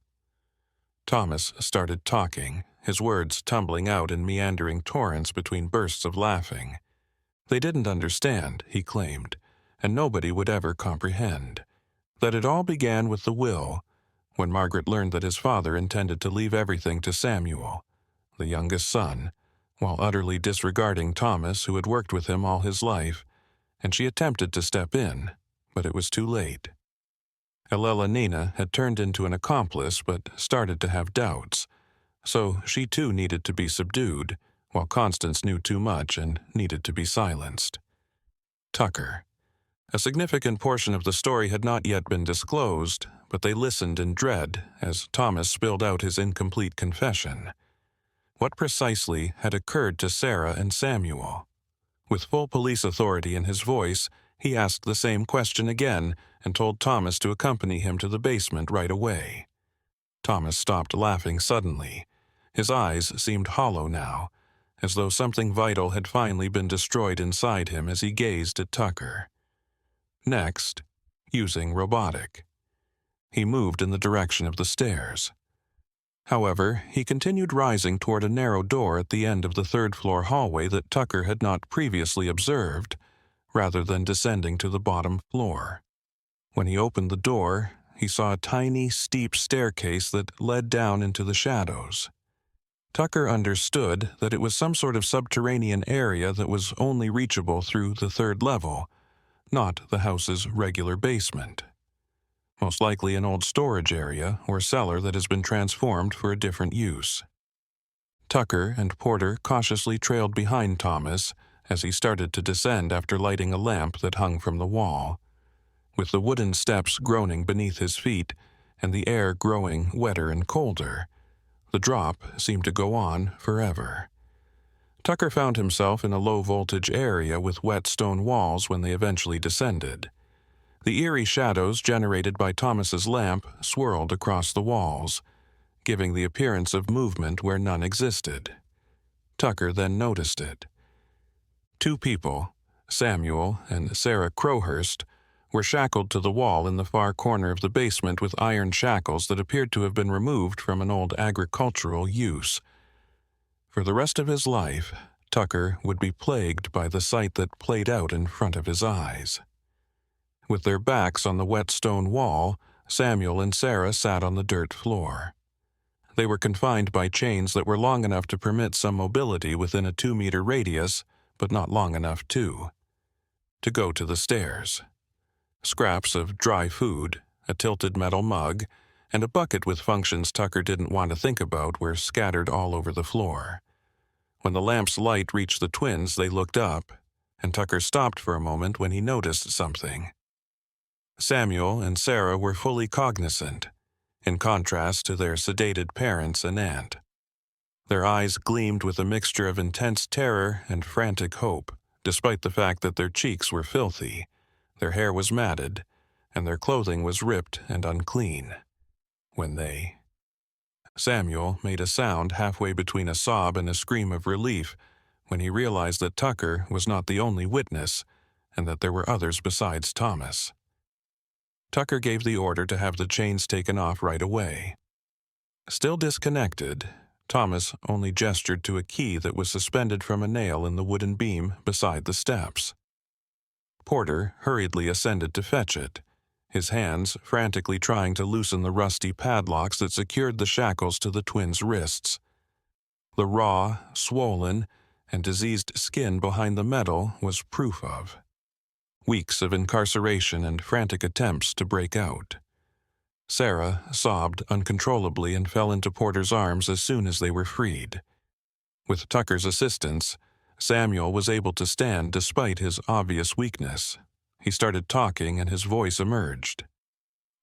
Thomas started talking, his words tumbling out in meandering torrents between bursts of laughing. They didn't understand, he claimed, and nobody would ever comprehend. That it all began with the will, when Margaret learned that his father intended to leave everything to Samuel, the youngest son, while utterly disregarding Thomas, who had worked with him all his life, and she attempted to step in, but it was too late. Nina had turned into an accomplice but started to have doubts, so she too needed to be subdued, while Constance knew too much and needed to be silenced. Tucker. A significant portion of the story had not yet been disclosed, but they listened in dread as Thomas spilled out his incomplete confession. What precisely had occurred to Sarah and Samuel? With full police authority in his voice, he asked the same question again and told Thomas to accompany him to the basement right away. Thomas stopped laughing suddenly. His eyes seemed hollow now, as though something vital had finally been destroyed inside him as he gazed at Tucker. Next, using robotic. He moved in the direction of the stairs. However, he continued rising toward a narrow door at the end of the third-floor hallway that Tucker had not previously observed, rather than descending to the bottom floor. When he opened the door, he saw a tiny, steep staircase that led down into the shadows. Tucker understood that it was some sort of subterranean area that was only reachable through the third level, not the house's regular basement. Most likely an old storage area or cellar that has been transformed for a different use. Tucker and Porter cautiously trailed behind Thomas as he started to descend after lighting a lamp that hung from the wall. With the wooden steps groaning beneath his feet and the air growing wetter and colder, the drop seemed to go on forever. Tucker found himself in a low-voltage area with wet stone walls when they eventually descended. The eerie shadows generated by Thomas's lamp swirled across the walls, giving the appearance of movement where none existed. Tucker then noticed it. Two people, Samuel and Sarah Crowhurst, were shackled to the wall in the far corner of the basement with iron shackles that appeared to have been removed from an old agricultural use. For the rest of his life, Tucker would be plagued by the sight that played out in front of his eyes. With their backs on the wet stone wall, Samuel and Sarah sat on the dirt floor. They were confined by chains that were long enough to permit some mobility within a 2-meter radius, but not long enough to go to the stairs. Scraps of dry food, a tilted metal mug, and a bucket with functions Tucker didn't want to think about were scattered all over the floor. When the lamp's light reached the twins, they looked up, and Tucker stopped for a moment when he noticed something. Samuel and Sarah were fully cognizant, in contrast to their sedated parents and aunt. Their eyes gleamed with a mixture of intense terror and frantic hope, despite the fact that their cheeks were filthy, their hair was matted, and their clothing was ripped and unclean. Samuel made a sound halfway between a sob and a scream of relief when he realized that Tucker was not the only witness and that there were others besides Thomas. Tucker gave the order to have the chains taken off right away. Still disconnected, Thomas only gestured to a key that was suspended from a nail in the wooden beam beside the steps. Porter hurriedly ascended to fetch it, his hands frantically trying to loosen the rusty padlocks that secured the shackles to the twins' wrists. The raw, swollen, and diseased skin behind the metal was proof of weeks of incarceration and frantic attempts to break out. Sarah sobbed uncontrollably and fell into Porter's arms as soon as they were freed. With Tucker's assistance, Samuel was able to stand despite his obvious weakness. He started talking and his voice emerged.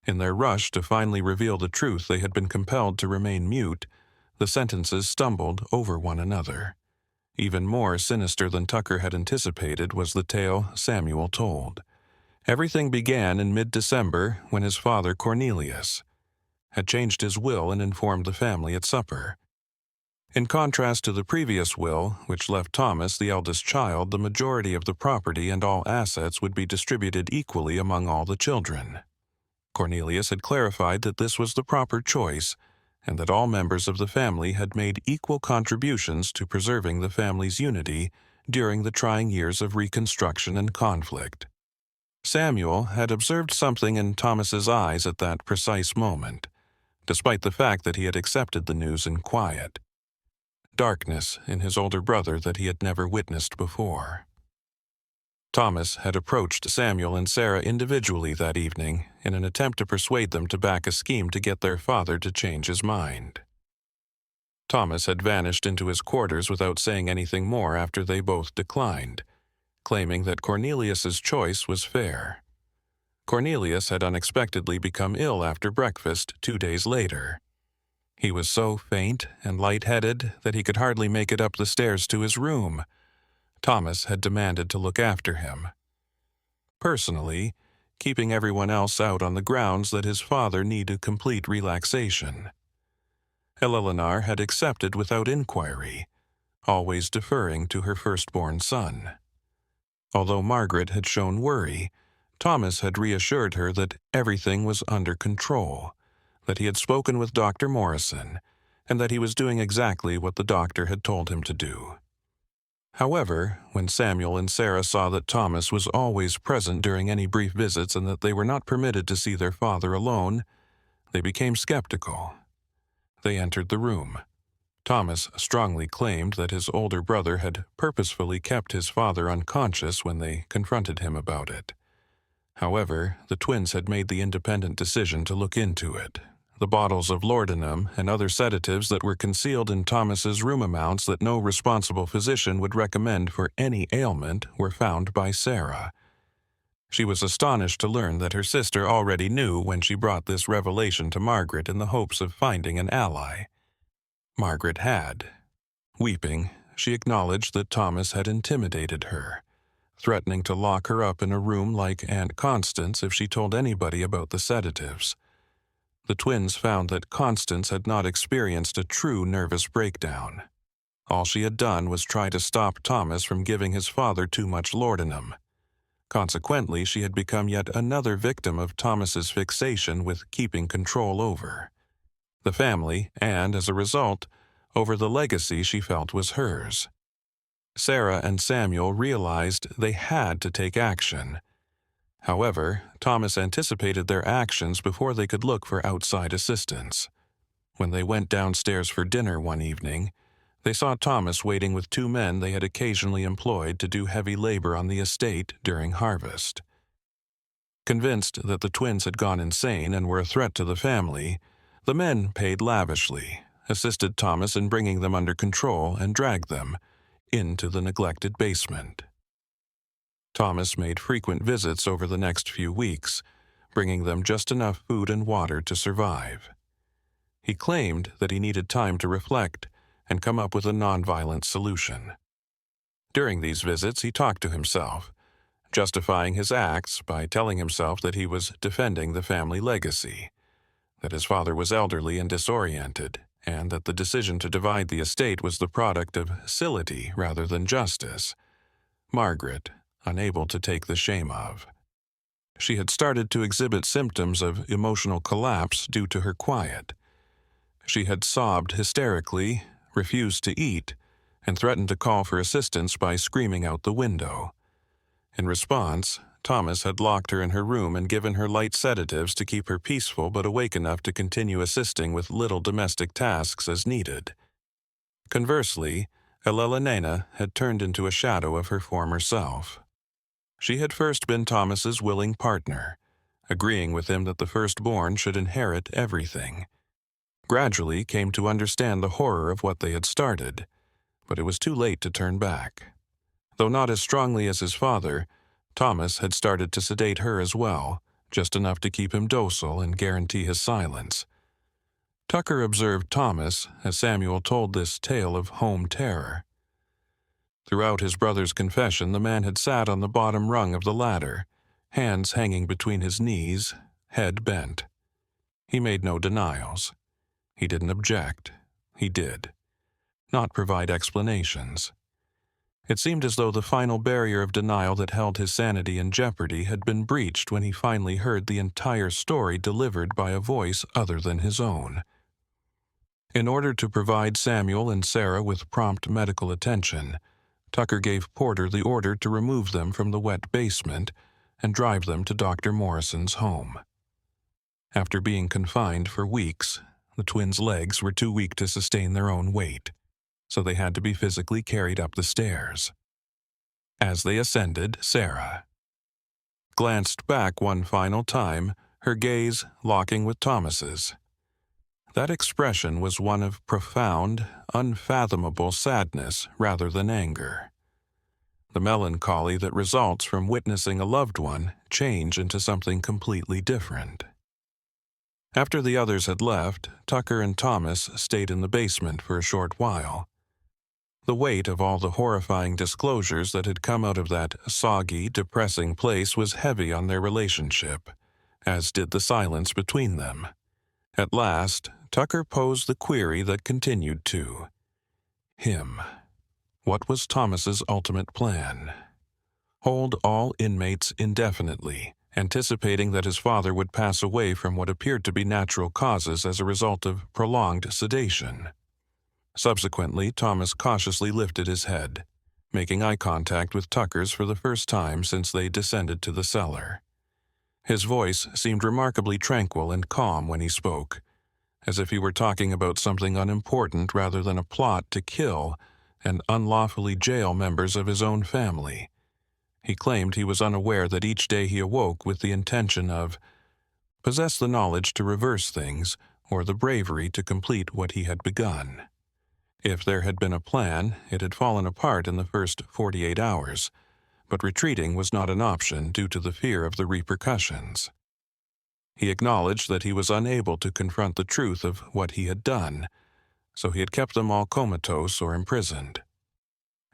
In their rush to finally reveal the truth, they had been compelled to remain mute. The sentences stumbled over one another. Even more sinister than Tucker had anticipated was the tale Samuel told. Everything began in mid-December when his father, Cornelius, had changed his will and informed the family at supper. In contrast to the previous will, which left Thomas, the eldest child, the majority of the property and all assets would be distributed equally among all the children. Cornelius had clarified that this was the proper choice, and that all members of the family had made equal contributions to preserving the family's unity during the trying years of Reconstruction and conflict. Samuel had observed something in Thomas's eyes at that precise moment, despite the fact that he had accepted the news in quiet. Darkness in his older brother that he had never witnessed before. Thomas had approached Samuel and Sarah individually that evening in an attempt to persuade them to back a scheme to get their father to change his mind. Thomas had vanished into his quarters without saying anything more after they both declined, claiming that Cornelius's choice was fair. Cornelius had unexpectedly become ill after breakfast 2 days later. He was so faint and lightheaded that he could hardly make it up the stairs to his room. Thomas had demanded to look after him personally, keeping everyone else out on the grounds that his father needed complete relaxation. Eleanor had accepted without inquiry, always deferring to her firstborn son. Although Margaret had shown worry, Thomas had reassured her that everything was under control, that he had spoken with Dr. Morrison, and that he was doing exactly what the doctor had told him to do. However, when Samuel and Sarah saw that Thomas was always present during any brief visits and that they were not permitted to see their father alone, they became skeptical. They entered the room. Thomas strongly claimed that his older brother had purposefully kept his father unconscious when they confronted him about it. However, the twins had made the independent decision to look into it. The bottles of laudanum and other sedatives that were concealed in Thomas's room, amounts that no responsible physician would recommend for any ailment, were found by Sarah. She was astonished to learn that her sister already knew when she brought this revelation to Margaret in the hopes of finding an ally. Margaret had. Weeping, she acknowledged that Thomas had intimidated her, threatening to lock her up in a room like Aunt Constance if she told anybody about the sedatives. The twins found that Constance had not experienced a true nervous breakdown. All she had done was try to stop Thomas from giving his father too much laudanum. Consequently, she had become yet another victim of Thomas's fixation with keeping control over the family and, as a result, over the legacy she felt was hers. Sarah and Samuel realized they had to take action. However, Thomas anticipated their actions before they could look for outside assistance. When they went downstairs for dinner one evening, they saw Thomas waiting with two men they had occasionally employed to do heavy labor on the estate during harvest. Convinced that the twins had gone insane and were a threat to the family, the men paid lavishly, assisted Thomas in bringing them under control, and dragged them into the neglected basement. Thomas made frequent visits over the next few weeks, bringing them just enough food and water to survive. He claimed that he needed time to reflect and come up with a nonviolent solution. During these visits, he talked to himself, justifying his acts by telling himself that he was defending the family legacy, that his father was elderly and disoriented, and that the decision to divide the estate was the product of sility rather than justice. Margaret, unable to take the shame of. She had started to exhibit symptoms of emotional collapse due to her quiet. She had sobbed hysterically, refused to eat, and threatened to call for assistance by screaming out the window. In response, Thomas had locked her in her room and given her light sedatives to keep her peaceful but awake enough to continue assisting with little domestic tasks as needed. Conversely, Elena had turned into a shadow of her former self. She had first been Thomas's willing partner, agreeing with him that the firstborn should inherit everything. Gradually came to understand the horror of what they had started, but it was too late to turn back. Though not as strongly as his father, Thomas had started to sedate her as well, just enough to keep him docile and guarantee his silence. Tucker observed Thomas as Samuel told this tale of home terror. Throughout his brother's confession, the man had sat on the bottom rung of the ladder, hands hanging between his knees, head bent. He made no denials. He didn't object. He did not provide explanations. It seemed as though the final barrier of denial that held his sanity in jeopardy had been breached when he finally heard the entire story delivered by a voice other than his own. In order to provide Samuel and Sarah with prompt medical attention, Tucker gave Porter the order to remove them from the wet basement and drive them to Dr. Morrison's home. After being confined for weeks, the twins' legs were too weak to sustain their own weight, so they had to be physically carried up the stairs. As they ascended, Sarah glanced back one final time, her gaze locking with Thomas's. That expression was one of profound, unfathomable sadness rather than anger. The melancholy that results from witnessing a loved one change into something completely different. After the others had left, Tucker and Thomas stayed in the basement for a short while. The weight of all the horrifying disclosures that had come out of that soggy, depressing place was heavy on their relationship, as did the silence between them. At last, Tucker posed the query that continued to him. What was Thomas's ultimate plan? Hold all inmates indefinitely, anticipating that his father would pass away from what appeared to be natural causes as a result of prolonged sedation. Subsequently, Thomas cautiously lifted his head, making eye contact with Tucker's for the first time since they descended to the cellar. His voice seemed remarkably tranquil and calm when he spoke, as if he were talking about something unimportant rather than a plot to kill and unlawfully jail members of his own family. He claimed he was unaware that each day he awoke with the intention of possess the knowledge to reverse things or the bravery to complete what he had begun. If there had been a plan, it had fallen apart in the first 48 hours, but retreating was not an option due to the fear of the repercussions. He acknowledged that he was unable to confront the truth of what he had done, so he had kept them all comatose or imprisoned.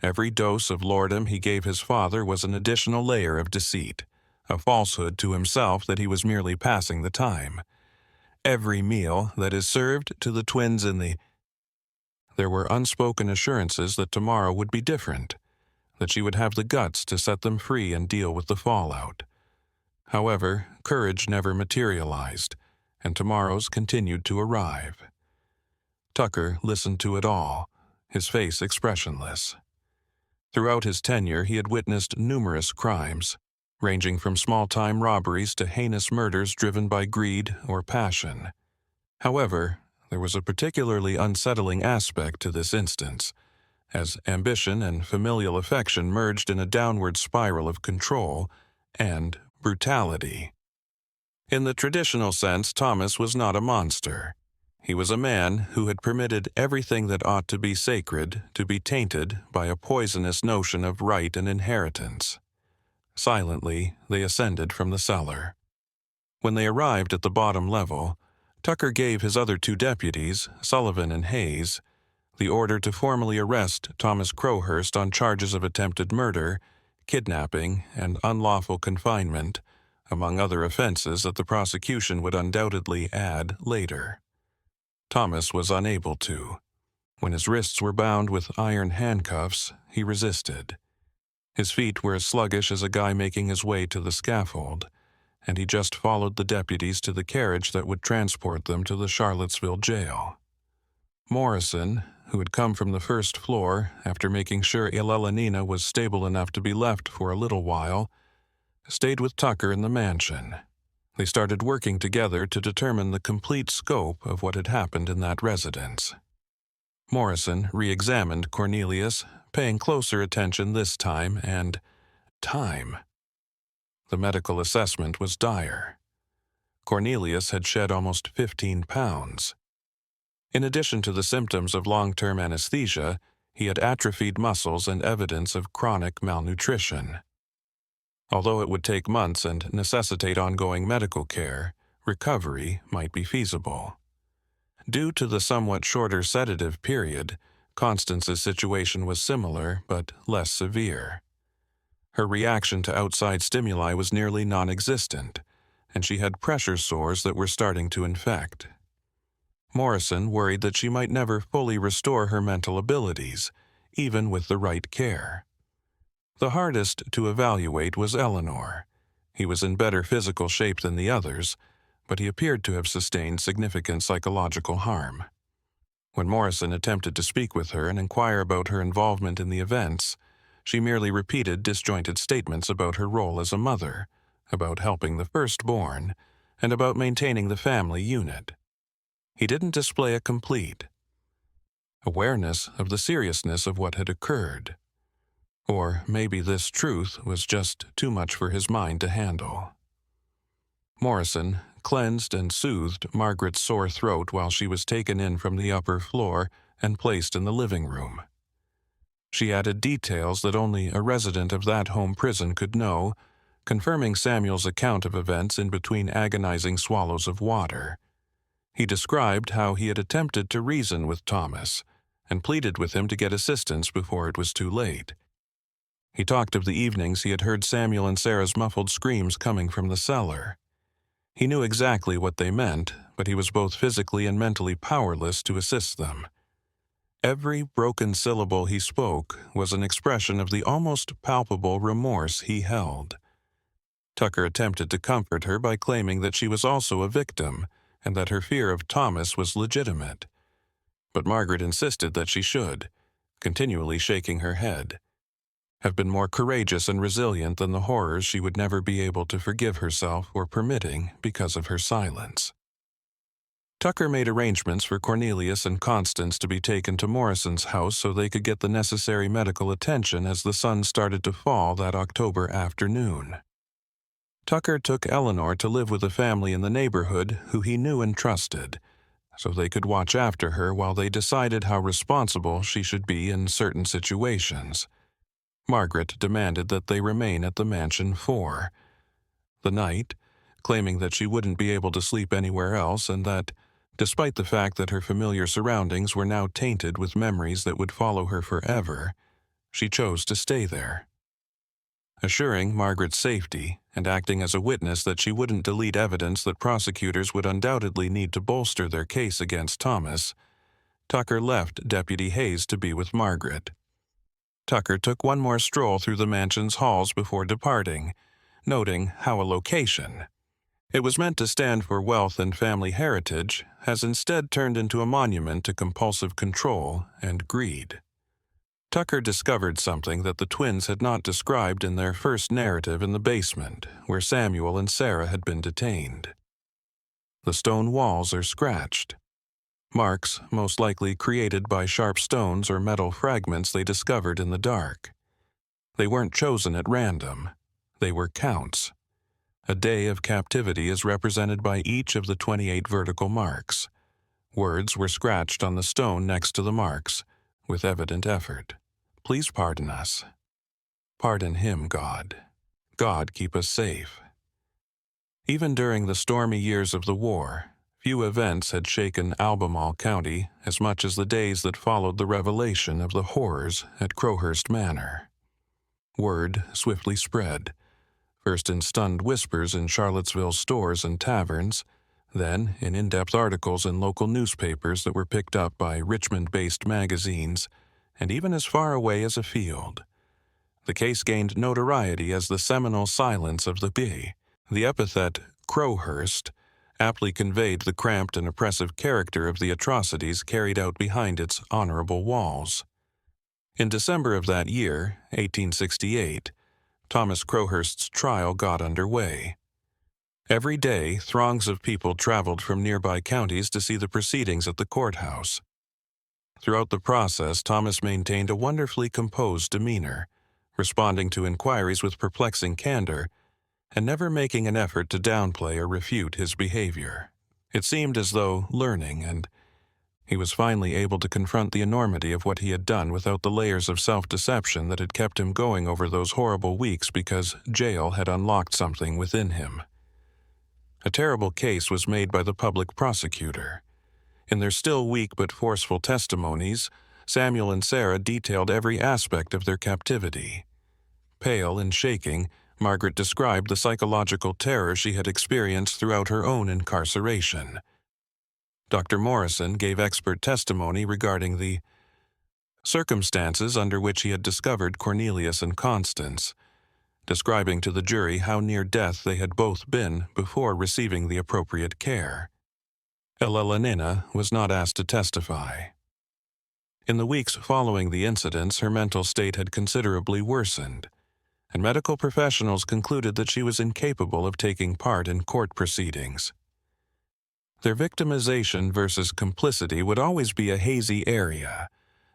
Every dose of laudanum he gave his father was an additional layer of deceit, a falsehood to himself that he was merely passing the time. Every meal that is served to the twins in the... There were unspoken assurances that tomorrow would be different, that she would have the guts to set them free and deal with the fallout. However, courage never materialized, and tomorrows continued to arrive. Tucker listened to it all, his face expressionless. Throughout his tenure, he had witnessed numerous crimes, ranging from small-time robberies to heinous murders driven by greed or passion. However, there was a particularly unsettling aspect to this instance, as ambition and familial affection merged in a downward spiral of control and brutality. In the traditional sense, Thomas was not a monster. He was a man who had permitted everything that ought to be sacred to be tainted by a poisonous notion of right and inheritance. Silently, they ascended from the cellar. When they arrived at the bottom level, Tucker gave his other two deputies, Sullivan and Hayes, the order to formally arrest Thomas Crowhurst on charges of attempted murder, kidnapping, and unlawful confinement, among other offenses that the prosecution would undoubtedly add later. Thomas was unable to. When his wrists were bound with iron handcuffs, he resisted. His feet were as sluggish as a guy making his way to the scaffold, and he just followed the deputies to the carriage that would transport them to the Charlottesville jail. Morrison, who had come from the first floor after making sure Elelanina was stable enough to be left for a little while, stayed with Tucker in the mansion. They started working together to determine the complete scope of what had happened in that residence. Morrison re-examined Cornelius, paying closer attention this time, and time. The medical assessment was dire. Cornelius had shed almost 15 pounds. In addition to the symptoms of long-term anesthesia, he had atrophied muscles and evidence of chronic malnutrition. Although it would take months and necessitate ongoing medical care, recovery might be feasible. Due to the somewhat shorter sedative period, Constance's situation was similar but less severe. Her reaction to outside stimuli was nearly non-existent, and she had pressure sores that were starting to infect. Morrison worried that she might never fully restore her mental abilities, even with the right care. The hardest to evaluate was Eleanor. He was in better physical shape than the others, but he appeared to have sustained significant psychological harm. When Morrison attempted to speak with her and inquire about her involvement in the events, she merely repeated disjointed statements about her role as a mother, about helping the firstborn, and about maintaining the family unit. He didn't display a complete awareness of the seriousness of what had occurred. Or maybe this truth was just too much for his mind to handle. Morrison cleansed and soothed Margaret's sore throat while she was taken in from the upper floor and placed in the living room. She added details that only a resident of that home prison could know, confirming Samuel's account of events in between agonizing swallows of water. He described how he had attempted to reason with Thomas and pleaded with him to get assistance before it was too late. He talked of the evenings he had heard Samuel and Sarah's muffled screams coming from the cellar. He knew exactly what they meant, but he was both physically and mentally powerless to assist them. Every broken syllable he spoke was an expression of the almost palpable remorse he held. Tucker attempted to comfort her by claiming that she was also a victim and that her fear of Thomas was legitimate. But Margaret insisted that she should, continually shaking her head, have been more courageous and resilient than the horrors she would never be able to forgive herself for permitting because of her silence. Tucker made arrangements for Cornelius and Constance to be taken to Morrison's house so they could get the necessary medical attention as the sun started to fall that October afternoon. Tucker took Eleanor to live with a family in the neighborhood who he knew and trusted, so they could watch after her while they decided how responsible she should be in certain situations. Margaret demanded that they remain at the mansion for the night, claiming that she wouldn't be able to sleep anywhere else and that, despite the fact that her familiar surroundings were now tainted with memories that would follow her forever, she chose to stay there. Assuring Margaret's safety and acting as a witness that she wouldn't delete evidence that prosecutors would undoubtedly need to bolster their case against Thomas, Tucker left Deputy Hayes to be with Margaret. Tucker took one more stroll through the mansion's halls before departing, noting how a location it was meant to stand for wealth and family heritage has instead turned into a monument to compulsive control and greed. Tucker discovered something that the twins had not described in their first narrative in the basement, where Samuel and Sarah had been detained. The stone walls are scratched. Marks most likely created by sharp stones or metal fragments they discovered in the dark. They weren't chosen at random. They were counts. A day of captivity is represented by each of the 28 vertical marks. Words were scratched on the stone next to the marks, with evident effort. Please pardon us. Pardon him, God. God keep us safe. Even during the stormy years of the war, few events had shaken Albemarle County as much as the days that followed the revelation of the horrors at Crowhurst Manor. Word swiftly spread, first in stunned whispers in Charlottesville stores and taverns, then in in-depth articles in local newspapers that were picked up by Richmond-based magazines, and even as far away as Afield. The case gained notoriety as the seminal silence of the Bee. The epithet Crowhurst aptly conveyed the cramped and oppressive character of the atrocities carried out behind its honorable walls. In December of that year, 1868, Thomas Crowhurst's trial got underway. Every day, throngs of people traveled from nearby counties to see the proceedings at the courthouse. Throughout the process, Thomas maintained a wonderfully composed demeanor, responding to inquiries with perplexing candor, and never making an effort to downplay or refute his behavior. It seemed as though learning, and he was finally able to confront the enormity of what he had done without the layers of self-deception that had kept him going over those horrible weeks because jail had unlocked something within him. A terrible case was made by the public prosecutor. In their still weak but forceful testimonies, Samuel and Sarah detailed every aspect of their captivity. Pale and shaking, Margaret described the psychological terror she had experienced throughout her own incarceration. Dr. Morrison gave expert testimony regarding the circumstances under which he had discovered Cornelius and Constance, describing to the jury how near death they had both been before receiving the appropriate care. Eleanor was not asked to testify. In the weeks following the incidents, her mental state had considerably worsened, and medical professionals concluded that she was incapable of taking part in court proceedings. Their victimization versus complicity would always be a hazy area,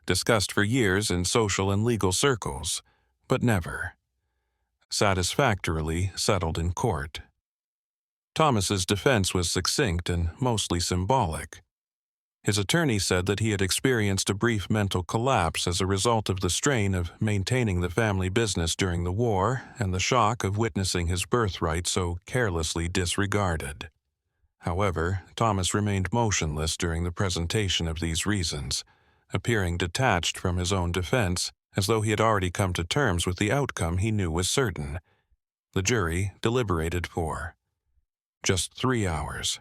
discussed for years in social and legal circles, but never satisfactorily settled in court. Thomas's defense was succinct and mostly symbolic. His attorney said that he had experienced a brief mental collapse as a result of the strain of maintaining the family business during the war and the shock of witnessing his birthright so carelessly disregarded. However, Thomas remained motionless during the presentation of these reasons, appearing detached from his own defense, as though he had already come to terms with the outcome he knew was certain. The jury deliberated for just 3 hours.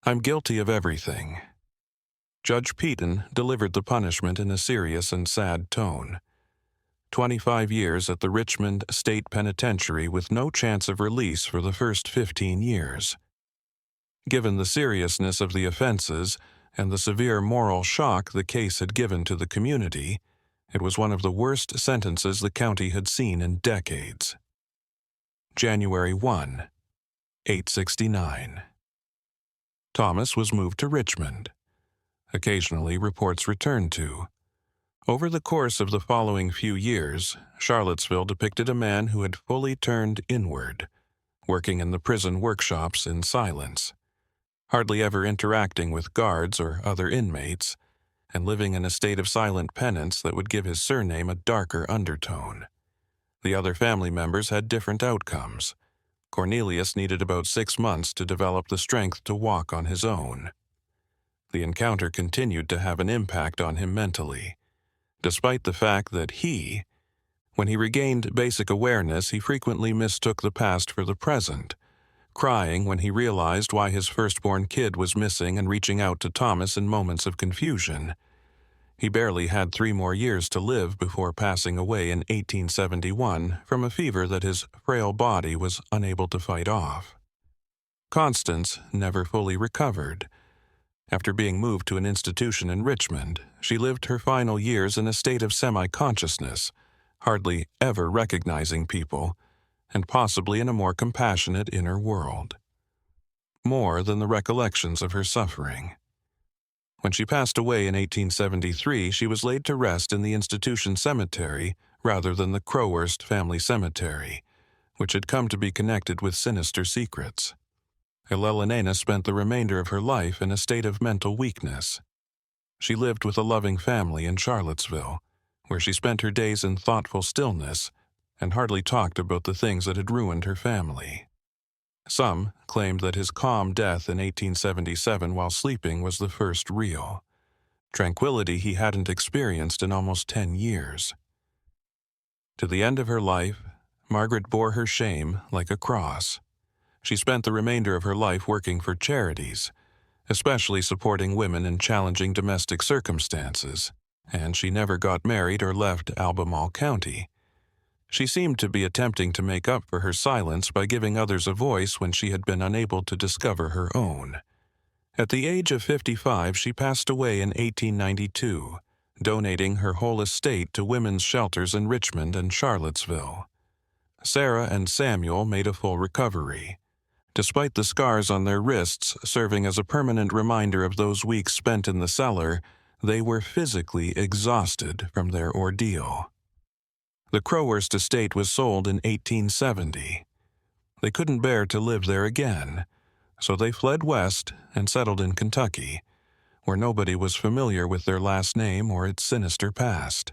"I'm guilty of everything." Judge Peaton delivered the punishment in a serious and sad tone. 25 years at the Richmond State Penitentiary with no chance of release for the first 15 years. Given the seriousness of the offenses and the severe moral shock the case had given to the community, it was one of the worst sentences the county had seen in decades. January 1, 869. Thomas was moved to Richmond. Occasionally, reports returned to. Over the course of the following few years, Charlottesville depicted a man who had fully turned inward, working in the prison workshops in silence, hardly ever interacting with guards or other inmates, and living in a state of silent penance that would give his surname a darker undertone. The other family members had different outcomes. Cornelius needed about 6 months to develop the strength to walk on his own. The encounter continued to have an impact on him mentally, despite the fact that when he regained basic awareness, he frequently mistook the past for the present, crying when he realized why his firstborn kid was missing and reaching out to Thomas in moments of confusion. He barely had 3 more years to live before passing away in 1871 from a fever that his frail body was unable to fight off. Constance never fully recovered. After being moved to an institution in Richmond, she lived her final years in a state of semi-consciousness, hardly ever recognizing people, and possibly in a more compassionate inner world. More than the recollections of her suffering. When she passed away in 1873, she was laid to rest in the institution cemetery rather than the Crowhurst family cemetery, which had come to be connected with sinister secrets. Elelena spent the remainder of her life in a state of mental weakness. She lived with a loving family in Charlottesville, where she spent her days in thoughtful stillness and hardly talked about the things that had ruined her family. Some claimed that his calm death in 1877 while sleeping was the first real tranquility he hadn't experienced in almost 10 years. To the end of her life, Margaret bore her shame like a cross. She spent the remainder of her life working for charities, especially supporting women in challenging domestic circumstances, and she never got married or left Albemarle County. She seemed to be attempting to make up for her silence by giving others a voice when she had been unable to discover her own. At the age of 55, she passed away in 1892, donating her whole estate to women's shelters in Richmond and Charlottesville. Sarah and Samuel made a full recovery, despite the scars on their wrists serving as a permanent reminder of those weeks spent in the cellar. They were physically exhausted from their ordeal. The Crowhurst estate was sold in 1870. They couldn't bear to live there again, so they fled west and settled in Kentucky, where nobody was familiar with their last name or its sinister past.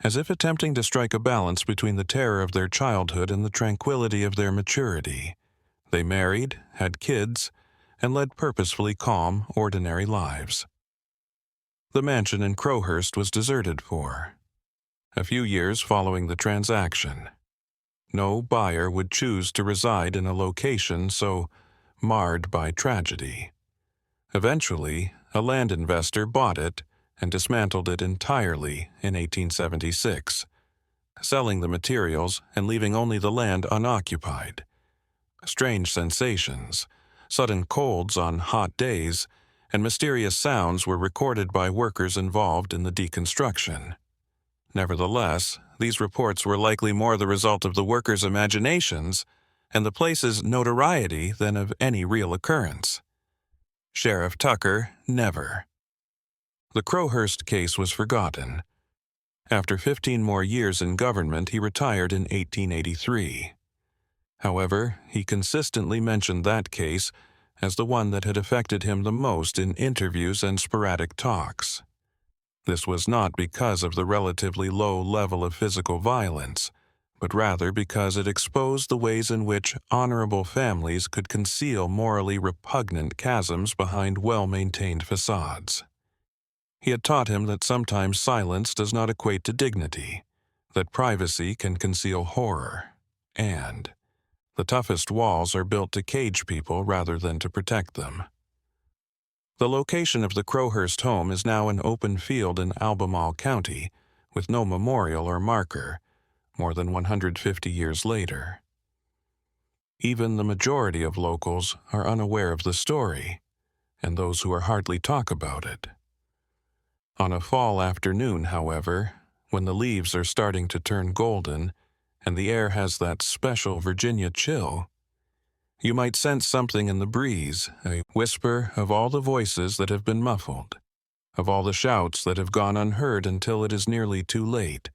As if attempting to strike a balance between the terror of their childhood and the tranquility of their maturity, they married, had kids, and led purposefully calm, ordinary lives. The mansion in Crowhurst was deserted for a few years following the transaction. No buyer would choose to reside in a location so marred by tragedy. Eventually, a land investor bought it and dismantled it entirely in 1876, selling the materials and leaving only the land unoccupied. Strange sensations, sudden colds on hot days, and mysterious sounds were recorded by workers involved in the deconstruction. Nevertheless, these reports were likely more the result of the workers' imaginations and the place's notoriety than of any real occurrence. Sheriff Tucker never. The Crowhurst case was forgotten. After 15 more years in government, he retired in 1883. However, he consistently mentioned that case as the one that had affected him the most in interviews and sporadic talks. This was not because of the relatively low level of physical violence, but rather because it exposed the ways in which honorable families could conceal morally repugnant chasms behind well-maintained facades. He had taught him that sometimes silence does not equate to dignity, that privacy can conceal horror, and the toughest walls are built to cage people rather than to protect them. The location of the Crowhurst home is now an open field in Albemarle County, with no memorial or marker, more than 150 years later. Even the majority of locals are unaware of the story, and those who are hardly talk about it. On a fall afternoon, however, when the leaves are starting to turn golden and the air has that special Virginia chill, You might sense something in the breeze, a whisper of all the voices that have been muffled, of all the shouts that have gone unheard until it is nearly too late,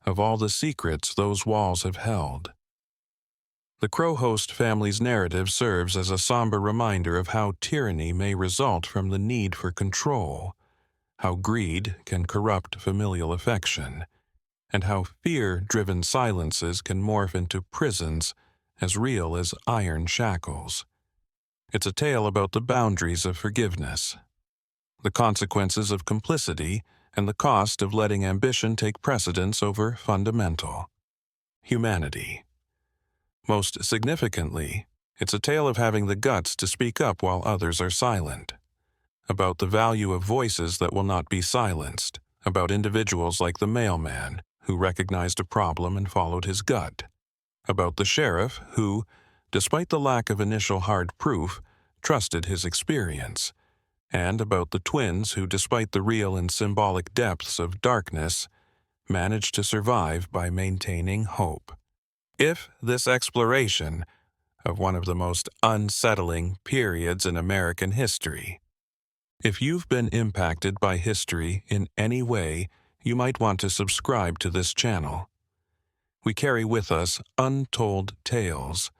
of all the secrets those walls have held. The Crowhurst family's narrative serves as a somber reminder of how tyranny may result from the need for control, how greed can corrupt familial affection, and how fear-driven silences can morph into prisons as real as iron shackles. It's a tale about the boundaries of forgiveness, the consequences of complicity, and the cost of letting ambition take precedence over fundamental humanity. Most significantly, it's a tale of having the guts to speak up while others are silent, about the value of voices that will not be silenced, about individuals like the mailman who recognized a problem and followed his gut, about the sheriff who, despite the lack of initial hard proof, trusted his experience, and about the twins who, despite the real and symbolic depths of darkness, managed to survive by maintaining hope. If this exploration of one of the most unsettling periods in American history, if you've been impacted by history in any way, you might want to subscribe to this channel. We carry with us untold tales,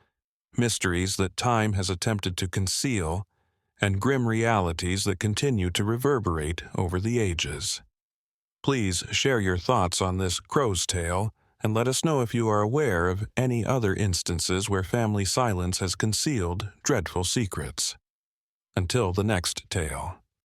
mysteries that time has attempted to conceal, and grim realities that continue to reverberate over the ages. Please share your thoughts on this crow's tale, and let us know if you are aware of any other instances where family silence has concealed dreadful secrets. Until the next tale.